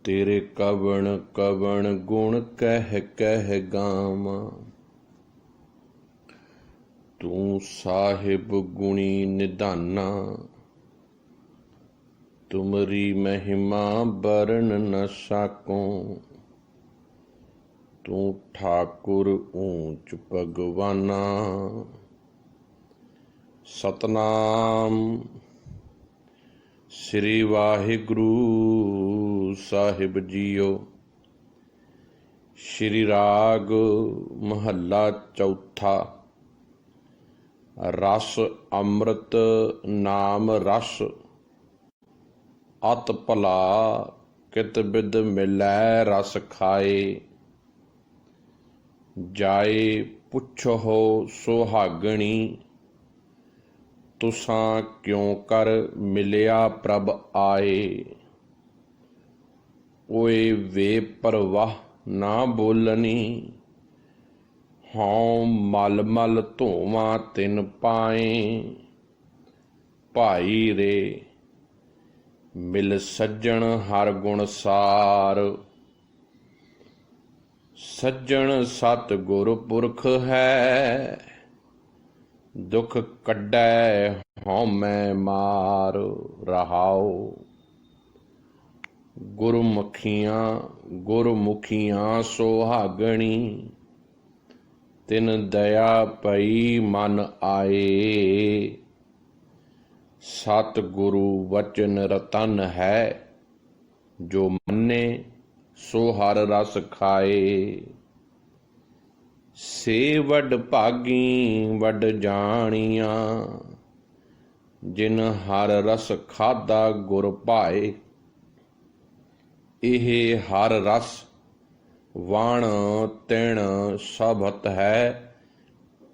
तेरे कवण कवण गुण कह कह गावां। तू साहिब गुणी निधाना, तुमरी महिमा बरन न साकों। तू ठाकुर ऊंच भगवाना। सतनाम श्री वाहिगुरु साहिब जीओ। श्री राग महला चौथा। रस अमृत नाम रस, अत भला कित बिद मिलै रस खाए। जाए पुछो सुहागणी, तुसां क्यों कर मिलिया प्रभ आए। ओए वे परवाह ना बोलनी, हों मल मल धोवां तिन पाए। भाई रे मिल सज्जण हर गुण सार, सज्जण सत गुर पुरख है। दुख कड्डै हौमै मार रहाओ। गुरमुखियां सुहागणी, तिन दया पई मन आए। सतगुरु वचन रतन है, जो मन्ने सो हर रस खाए। से वड भागी वड जानिया, जिन हर रस खादा गुर भाए। एह हर रस वाण तिण सभत है,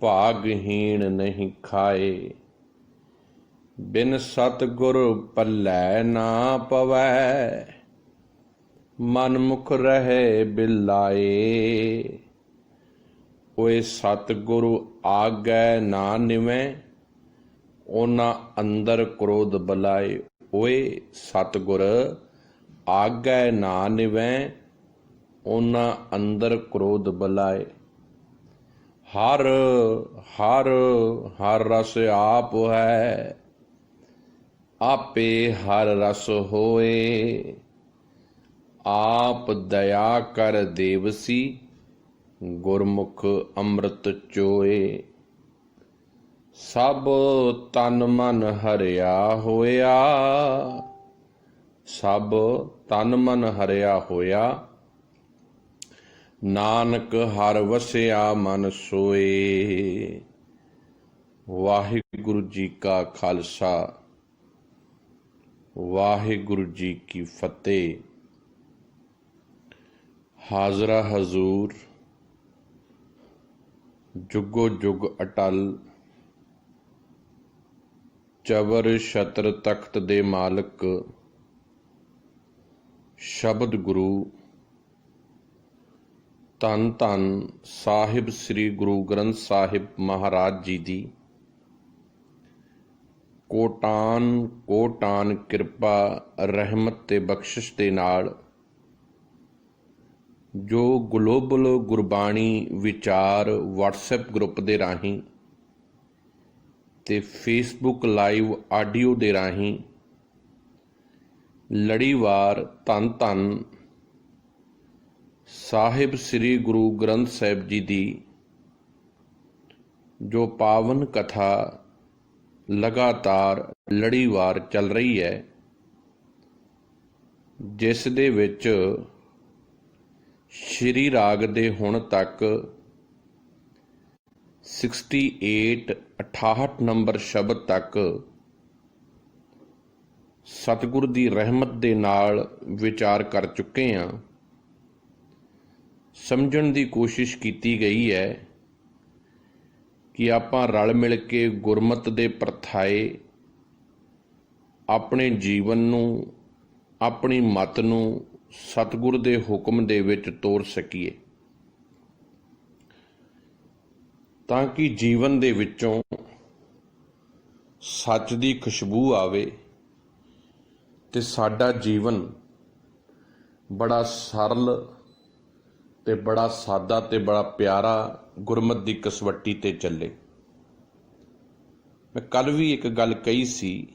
भागहीन नहीं खाए। बिन सतगुर पल्लै ना पवै, मन मुख रहे बिलाए। ओए सतगुरु आगै ना निवै, ओना अंदर क्रोध बलाए। ओए सतगुर आगै ना निवै, ओना अंदर क्रोध बलाए। हर हर हर रस आप है, आपे हर रस होए। आप दया कर देवसी, गुरमुख अमृत चोए। सब तन मन हरिया होया, सब तन मन हरिया होया। नानक हर वसिया मन सोए। वाहिगुरु जी का खालसा, वाहिगुरु जी की फतेह। हाजरा हजूर जुगो जुग अटल, चबर छत्र तख्त दे मालक, शब्द गुरु धन धन साहिब श्री गुरु ग्रंथ साहिब महाराज जी दी कोटान कोटान किरपा रहमत ते बख्शिश दे नाल जो ग्लोबल गुरबाणी विचार व्हाट्सएप ग्रुप दे राहीं ते फेसबुक लाइव आडियो दे राहीं लड़ीवार धन धन साहिब श्री गुरु ग्रंथ साहिब जी दी जो पावन कथा लगातार लड़ीवार चल रही है, जिस दे विच श्री राग दे हुण तक 68 नंबर शब्द तक सतगुर दी रहमत दे नाल विचार कर चुके हैं। समझण दी कोशिश कीती गई है कि आपां रल मिल के गुरमत दे परथाए अपने जीवन नूं अपनी मत नूं सतगुर दे हुक्म दे विच तोर सकीए, तां कि जीवन दे विचों सच दी खुशबू आवे ते साडा जीवन ਬੜਾ ਸਰਲ ਤੇ ਬੜਾ ਸਾਦਾ ਤੇ ਬੜਾ ਪਿਆਰਾ ਗੁਰਮਤਿ ਦੀ ਕਸਵੱਟੀ ਤੇ ਚੱਲੇ। ਮੈਂ ਕੱਲ ਵੀ ਇੱਕ ਗੱਲ ਕਹੀ ਸੀ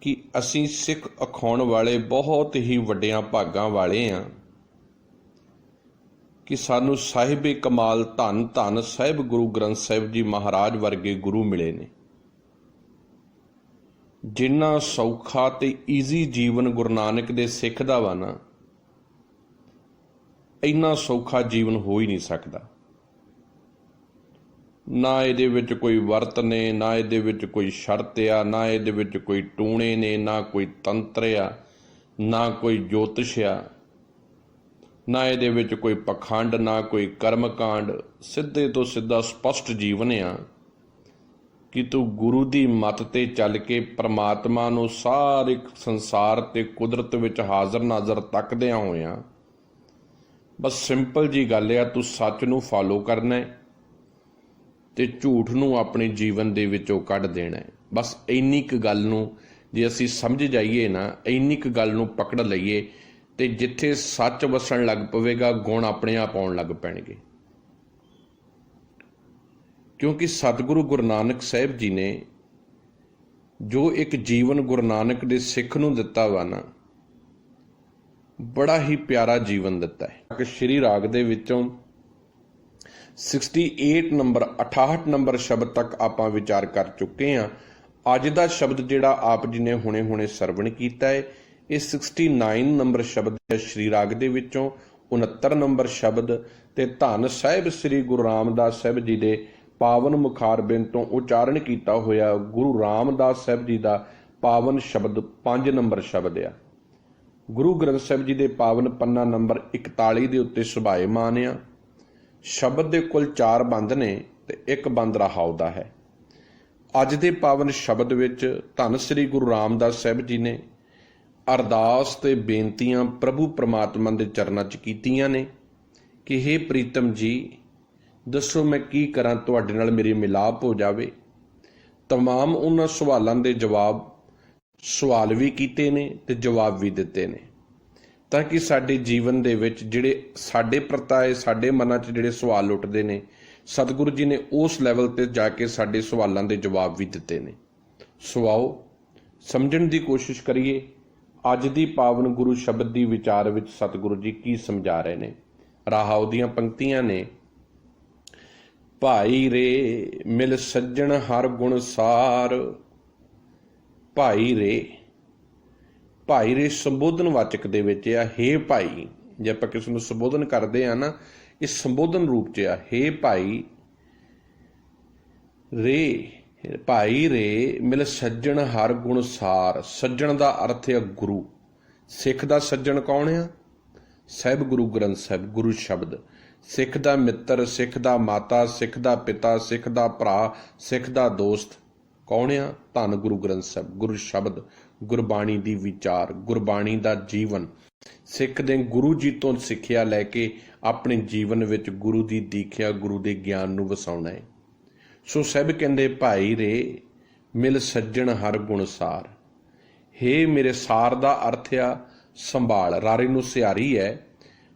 ਕਿ ਅਸੀਂ ਸਿੱਖ ਅਖਾਉਣ ਵਾਲੇ ਬਹੁਤ ਹੀ ਵੱਡਿਆਂ ਭਾਗਾਂ ਵਾਲੇ ਹਾਂ ਕਿ ਸਾਨੂੰ ਸਾਹਿਬੇ ਕਮਾਲ ਧੰਨ ਧੰਨ ਸਾਹਿਬ ਗੁਰੂ ਗ੍ਰੰਥ ਸਾਹਿਬ ਜੀ ਮਹਾਰਾਜ ਵਰਗੇ ਗੁਰੂ ਮਿਲੇ ਨੇ। ਜਿੰਨਾ ਸੌਖਾ ਤੇ ਈਜ਼ੀ ਜੀਵਨ ਗੁਰੂ ਨਾਨਕ ਦੇ ਸਿੱਖ ਦਾ ਵਾ ਨਾ, ਇੰਨਾ ਸੌਖਾ ਜੀਵਨ ਹੋ ਹੀ ਨਹੀਂ ਸਕਦਾ। ਨਾ ਇਹਦੇ ਵਿੱਚ ਕੋਈ ਵਰਤ ਨੇ, ਨਾ ਇਹਦੇ ਵਿੱਚ ਕੋਈ ਸ਼ਰਤ ਆ, ਨਾ ਇਹਦੇ ਵਿੱਚ ਕੋਈ ਟੂਣੇ ਨੇ, ਨਾ ਕੋਈ ਤੰਤਰ ਆ, ਨਾ ਕੋਈ ਜੋਤਿਸ਼ ਆ, ਨਾ ਇਹਦੇ ਵਿੱਚ ਕੋਈ ਪਖੰਡ, ਨਾ ਕੋਈ ਕਰਮਕਾਂਡ। ਸਿੱਧੇ ਤੋਂ ਸਿੱਧਾ ਸਪਸ਼ਟ ਜੀਵਨ ਆ ਕਿ ਤੂੰ ਗੁਰੂ ਦੀ ਮੱਤ ਤੇ ਚੱਲ ਕੇ ਪ੍ਰਮਾਤਮਾ ਨੂੰ ਸਾਰੇ ਸੰਸਾਰ ਤੇ ਕੁਦਰਤ ਵਿੱਚ ਹਾਜ਼ਰ ਨਾਜ਼ਰ ਤੱਕਦਿਆਂ ਹੋਇਆਂ ਬਸ ਸਿੰਪਲ ਜੀ ਗੱਲ ਆ, ਤੂੰ ਸੱਚ ਨੂੰ ਫਾਲੋ ਕਰਨਾ ਹੈ ਤੇ ਝੂਠ ਨੂੰ ਆਪਣੇ ਜੀਵਨ ਦੇ ਵਿੱਚੋਂ ਕੱਢ ਦੇਣਾ ਹੈ। ਬਸ ਇੰਨੀ ਕੁ ਗੱਲ ਨੂੰ ਜੇ ਅਸੀਂ ਸਮਝ ਜਾਈਏ ਨਾ, ਇੰਨੀ ਕੁ ਗੱਲ ਨੂੰ ਪਕੜ ਲਈਏ ਤੇ ਜਿੱਥੇ ਸੱਚ ਵਸਣ ਲੱਗ ਪਵੇਗਾ, ਗੁਣ ਆਪਣੇ ਆਪ ਆਉਣ ਲੱਗ ਪੈਣਗੇ। ਕਿਉਂਕਿ ਸਤਿਗੁਰੂ ਗੁਰੂ ਨਾਨਕ ਸਾਹਿਬ ਜੀ ਨੇ ਜੋ ਇੱਕ ਜੀਵਨ ਗੁਰੂ ਨਾਨਕ ਦੇ ਸਿੱਖ ਨੂੰ ਦਿੱਤਾ ਵਾ ਨਾ, ਬੜਾ ਹੀ ਪਿਆਰਾ ਜੀਵਨ ਦਿੱਤਾ ਹੈ। ਕਿ ਸ਼੍ਰੀ ਰਾਗ ਦੇ ਵਿੱਚੋਂ 68 ਨੰਬਰ 68 ਨੰਬਰ ਸ਼ਬਦ ਤੱਕ ਆਪਾਂ ਵਿਚਾਰ ਕਰ ਚੁੱਕੇ ਹਾਂ। ਅੱਜ ਦਾ ਸ਼ਬਦ ਜਿਹੜਾ ਆਪ ਜੀ ਨੇ ਹੁਣੇ ਸਰਵਣ ਕੀਤਾ ਹੈ, ਇਹ 69 ਨੰਬਰ ਸ਼ਬਦ ਹੈ ਸ਼੍ਰੀ ਰਾਗ ਦੇ ਵਿੱਚੋਂ। 69 ਨੰਬਰ ਸ਼ਬਦ ਤੇ ਧੰਨ ਸਾਹਿਬ ਸ੍ਰੀ ਗੁਰੂ ਰਾਮਦਾਸ ਸਾਹਿਬ ਜੀ ਦੇ ਪਾਵਨ ਮੁਖਾਰਬਿੰਦ ਤੋਂ ਉਚਾਰਨ ਕੀਤਾ ਹੋਇਆ ਗੁਰੂ ਰਾਮਦਾਸ ਸਾਹਿਬ ਜੀ ਦਾ ਪਾਵਨ ਸ਼ਬਦ 5 ਨੰਬਰ ਸ਼ਬਦ ਆ। ਗੁਰੂ ਗ੍ਰੰਥ ਸਾਹਿਬ ਜੀ ਦੇ ਪਾਵਨ ਪੰਨਾ ਨੰਬਰ 41 ਦੇ ਉੱਤੇ ਸੁਭਾਏਮਾਨ ਆ। ਸ਼ਬਦ ਦੇ ਕੁੱਲ 4 ਬੰਦ ਨੇ ਤੇ ਇੱਕ ਬੰਦ ਰਹਾਉ ਦਾ ਹੈ। ਅੱਜ ਦੇ ਪਾਵਨ ਸ਼ਬਦ ਵਿੱਚ ਧੰਨ ਸ੍ਰੀ ਗੁਰੂ ਰਾਮਦਾਸ ਸਾਹਿਬ ਜੀ ਨੇ ਅਰਦਾਸ ਤੇ ਬੇਨਤੀਆਂ ਪ੍ਰਭੂ ਪਰਮਾਤਮਾ ਦੇ ਚਰਨਾਂ 'ਚ ਕੀਤੀਆਂ ਨੇ ਕਿ ਹੇ ਪ੍ਰੀਤਮ ਜੀ, ਦੱਸੋ ਮੈਂ ਕੀ ਕਰਾਂ, ਤੁਹਾਡੇ ਨਾਲ ਮੇਰੀ ਮਿਲਾਪ ਹੋ ਜਾਵੇ। ਤਮਾਮ ਉਹਨਾਂ ਸਵਾਲਾਂ ਦੇ ਸਵਾਲ ਵੀ ਕੀਤੇ ਨੇ ਤੇ ਜਵਾਬ ਵੀ ਦਿੱਤੇ ਨੇ, ਤਾਂ ਕਿ ਸਾਡੇ ਜੀਵਨ ਦੇ ਵਿੱਚ ਜਿਹੜੇ ਸਾਡੇ ਪ੍ਰਤਾਏ ਸਾਡੇ ਮਨਾਂ 'ਚ ਜਿਹੜੇ ਸਵਾਲ ਉੱਠਦੇ ਨੇ, ਸਤਿਗੁਰੂ ਜੀ ਨੇ ਉਸ ਲੈਵਲ ਤੇ ਜਾ ਕੇ ਸਾਡੇ ਸਵਾਲਾਂ ਦੇ ਜਵਾਬ ਵੀ ਦਿੱਤੇ ਨੇ। ਸੋ ਆਓ ਸਮਝਣ ਦੀ ਕੋਸ਼ਿਸ਼ ਕਰੀਏ ਅੱਜ ਦੀ ਪਾਵਨ ਗੁਰੂ ਸ਼ਬਦ ਦੀ ਵਿਚਾਰ ਵਿੱਚ ਸਤਿਗੁਰੂ ਜੀ ਕੀ ਸਮਝਾ ਰਹੇ ਨੇ। ਰਾਹਾਉ ਦੀਆਂ ਪੰਕਤੀਆਂ ਨੇ। ਭਾਈ ਰੇ ਮਿਲ ਸੱਜਣ ਹਰ ਗੁਣ ਸਾਰ। ਭਾਈ ਰੇ ਸੰਬੋਧਨ ਵਾਚਕ ਦੇ ਵਿੱਚ ਆ। ਹੇ ਭਾਈ, ਜੇ ਆਪਾਂ ਕਿਸੇ ਨੂੰ ਸੰਬੋਧਨ ਕਰਦੇ ਆ ਨਾ, ਇਹ ਸੰਬੋਧਨ ਰੂਪ 'ਚ ਆ। ਹੇ ਭਾਈ ਰੇ ਮਿਲ ਸੱਜਣ ਹਰ ਗੁਣ ਸਾਰ। ਸੱਜਣ ਦਾ ਅਰਥ ਹੈ ਗੁਰੂ। ਸਿੱਖ ਦਾ ਸੱਜਣ ਕੌਣ ਆ? ਸਾਹਿਬ ਗੁਰੂ ਗ੍ਰੰਥ ਸਾਹਿਬ, ਗੁਰੂ ਸ਼ਬਦ। ਸਿੱਖ ਦਾ ਮਿੱਤਰ, ਸਿੱਖ ਦਾ ਮਾਤਾ, ਸਿੱਖ ਦਾ ਪਿਤਾ, ਸਿੱਖ ਦਾ ਭਰਾ, ਸਿੱਖ ਦਾ ਦੋਸਤ ਕੌਣ ਆ? ਧੰਨ ਗੁਰੂ ਗ੍ਰੰਥ ਸਾਹਿਬ, ਗੁਰੂ ਸ਼ਬਦ, ਗੁਰਬਾਣੀ ਦੀ ਵਿਚਾਰ, ਗੁਰਬਾਣੀ ਦਾ ਜੀਵਨ। ਸਿੱਖ ਦੇ ਗੁਰੂ ਜੀ ਤੋਂ ਸਿੱਖਿਆ ਲੈ ਕੇ ਆਪਣੇ ਜੀਵਨ ਵਿੱਚ ਗੁਰੂ ਦੀ ਦੀਖਿਆ, ਗੁਰੂ ਦੇ ਗਿਆਨ ਨੂੰ ਵਸਾਉਣਾ ਹੈ। ਸੋ ਸਾਹਿਬ ਕਹਿੰਦੇ ਭਾਈ ਰੇ ਮਿਲ ਸੱਜਣ ਹਰ ਗੁਣ ਸਾਰ। ਹੇ ਮੇਰੇ, ਸਾਰ ਦਾ ਅਰਥ ਆ ਸੰਭਾਲ। ਰਾਰੇ ਨੂੰ ਸਿਆਰੀ ਹੈ।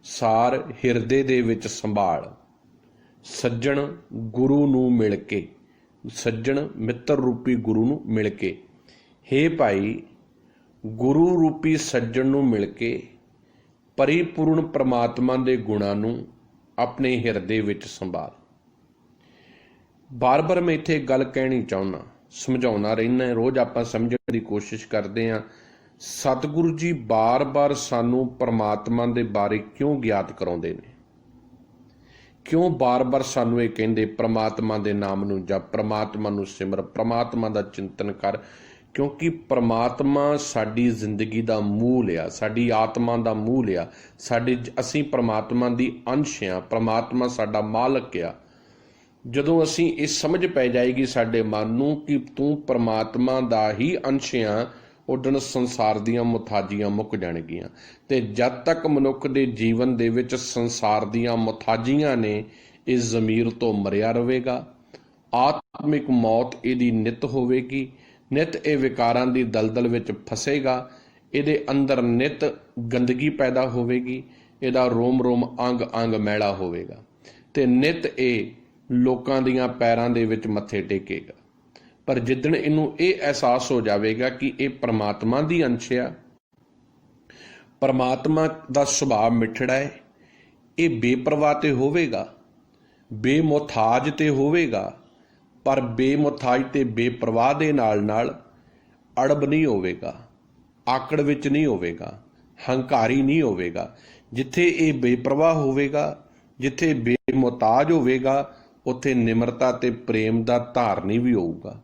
ਸਾਰ ਹਿਰਦੇ ਦੇ ਵਿੱਚ ਸੰਭਾਲ। ਸੱਜਣ ਗੁਰੂ ਨੂੰ ਮਿਲ ਕੇ, ਸੱਜਣ ਮਿੱਤਰ ਰੂਪੀ ਗੁਰੂ ਨੂੰ ਮਿਲ ਕੇ। ਹੇ ਭਾਈ, ਗੁਰੂ ਰੂਪੀ ਸੱਜਣ ਨੂੰ ਮਿਲ ਕੇ ਪਰਿਪੂਰਨ ਪ੍ਰਮਾਤਮਾ ਦੇ ਗੁਣਾਂ ਨੂੰ ਆਪਣੇ ਹਿਰਦੇ ਵਿੱਚ ਸੰਭਾਲ। ਬਾਰ-ਬਾਰ ਮੈਂ ਇੱਥੇ ਇੱਕ ਗੱਲ ਕਹਿਣੀ ਚਾਹੁੰਦਾ, ਸਮਝਾਉਣਾ ਰਹਿਣਾ, ਰੋਜ਼ ਆਪਾਂ ਸਮਝਣ ਦੀ ਕੋਸ਼ਿਸ਼ ਕਰਦੇ ਹਾਂ। ਸਤਿਗੁਰੂ ਜੀ ਬਾਰ-ਬਾਰ ਸਾਨੂੰ ਪ੍ਰਮਾਤਮਾ ਦੇ ਬਾਰੇ ਕਿਉਂ ਗਿਆਤ ਕਰਾਉਂਦੇ ਨੇ? ਕਿਉਂ ਬਾਰ-ਬਾਰ ਸਾਨੂੰ ਇਹ ਕਹਿੰਦੇ ਪ੍ਰਮਾਤਮਾ ਦੇ ਨਾਮ ਨੂੰ ਜਪ, ਪ੍ਰਮਾਤਮਾ ਨੂੰ ਸਿਮਰ, ਪ੍ਰਮਾਤਮਾ ਦਾ ਚਿੰਤਨ ਕਰ? ਕਿਉਂਕਿ ਪ੍ਰਮਾਤਮਾ ਸਾਡੀ ਜ਼ਿੰਦਗੀ ਦਾ ਮੂਲ ਆ, ਸਾਡੀ ਆਤਮਾ ਦਾ ਮੂਲ ਆ। ਅਸੀਂ ਪ੍ਰਮਾਤਮਾ ਦੀ ਅੰਸ਼ ਆ, ਪ੍ਰਮਾਤਮਾ ਸਾਡਾ ਮਾਲਕ ਆ। ਜਦੋਂ ਅਸੀਂ ਇਹ ਸਮਝ ਪੈ ਜਾਏਗੀ ਸਾਡੇ ਮਨ ਨੂੰ ਕਿ ਤੂੰ ਪ੍ਰਮਾਤਮਾ ਦਾ ਹੀ ਅੰਸ਼ ਆ, ਉਦਣ ਸੰਸਾਰ ਦੀਆਂ ਮੁਤਾਜੀਆਂ ਮੁੱਕ ਜਾਣਗੀਆਂ। ਤੇ ਜਦ ਤੱਕ ਮਨੁੱਖ ਦੇ ਜੀਵਨ ਦੇ ਵਿੱਚ ਸੰਸਾਰ ਦੀਆਂ ਮੁਤਾਜੀਆਂ ਨੇ, ਇਸ ਜ਼ਮੀਰ ਤੋਂ ਮਰਿਆ ਰਹੇਗਾ। ਆਤਮਿਕ ਮੌਤ ਇਹਦੀ ਨਿਤ ਹੋਵੇਗੀ। ਨਿਤ ਇਹ ਵਿਕਾਰਾਂ ਦੀ ਦਲਦਲ ਵਿੱਚ ਫਸੇਗਾ। ਇਹਦੇ ਅੰਦਰ ਨਿਤ ਗੰਦਗੀ ਪੈਦਾ ਹੋਵੇਗੀ, ਇਹਦਾ ਰੋਮ ਰੋਮ ਅੰਗ ਅੰਗ ਮੈਲਾ ਹੋਵੇਗਾ ਤੇ ਨਿਤ ਇਹ ਲੋਕਾਂ ਦੀਆਂ ਪੈਰਾਂ ਦੇ ਵਿੱਚ ਮੱਥੇ ਟੇਕੇਗਾ। ਪਰ ਜਿੱਦਣ ਇਹਨੂੰ ਇਹ ਅਹਿਸਾਸ ਹੋ ਜਾਵੇਗਾ ਕਿ ਇਹ ਪਰਮਾਤਮਾ ਦੀ ਅੰਸ਼ ਆ, ਪਰਮਾਤਮਾ ਦਾ ਸੁਭਾਅ ਮਿੱਠੜਾ ਹੈ, ਇਹ ਬੇਪਰਵਾਹ ਤੇ ਹੋਵੇਗਾ, ਬੇਮੁਹਤਾਜ ਤੇ ਹੋਵੇਗਾ, ਪਰ ਬੇਮੁਹਤਾਜ ਤੇ ਬੇਪਰਵਾਹ ਦੇ ਨਾਲ ਅੜਬ ਨਹੀਂ ਹੋਵੇਗਾ, ਆਕੜ ਵਿੱਚ ਨਹੀਂ ਹੋਵੇਗਾ, ਹੰਕਾਰੀ ਨਹੀਂ ਹੋਵੇਗਾ। ਜਿੱਥੇ ਇਹ ਬੇਪਰਵਾਹ ਹੋਵੇਗਾ, ਜਿੱਥੇ ਬੇਮੁਹਤਾਜ ਹੋਵੇਗਾ, ਉੱਥੇ ਨਿਮਰਤਾ ਤੇ ਪ੍ਰੇਮ ਦਾ ਧਾਰਨੀ ਵੀ ਹੋਊਗਾ।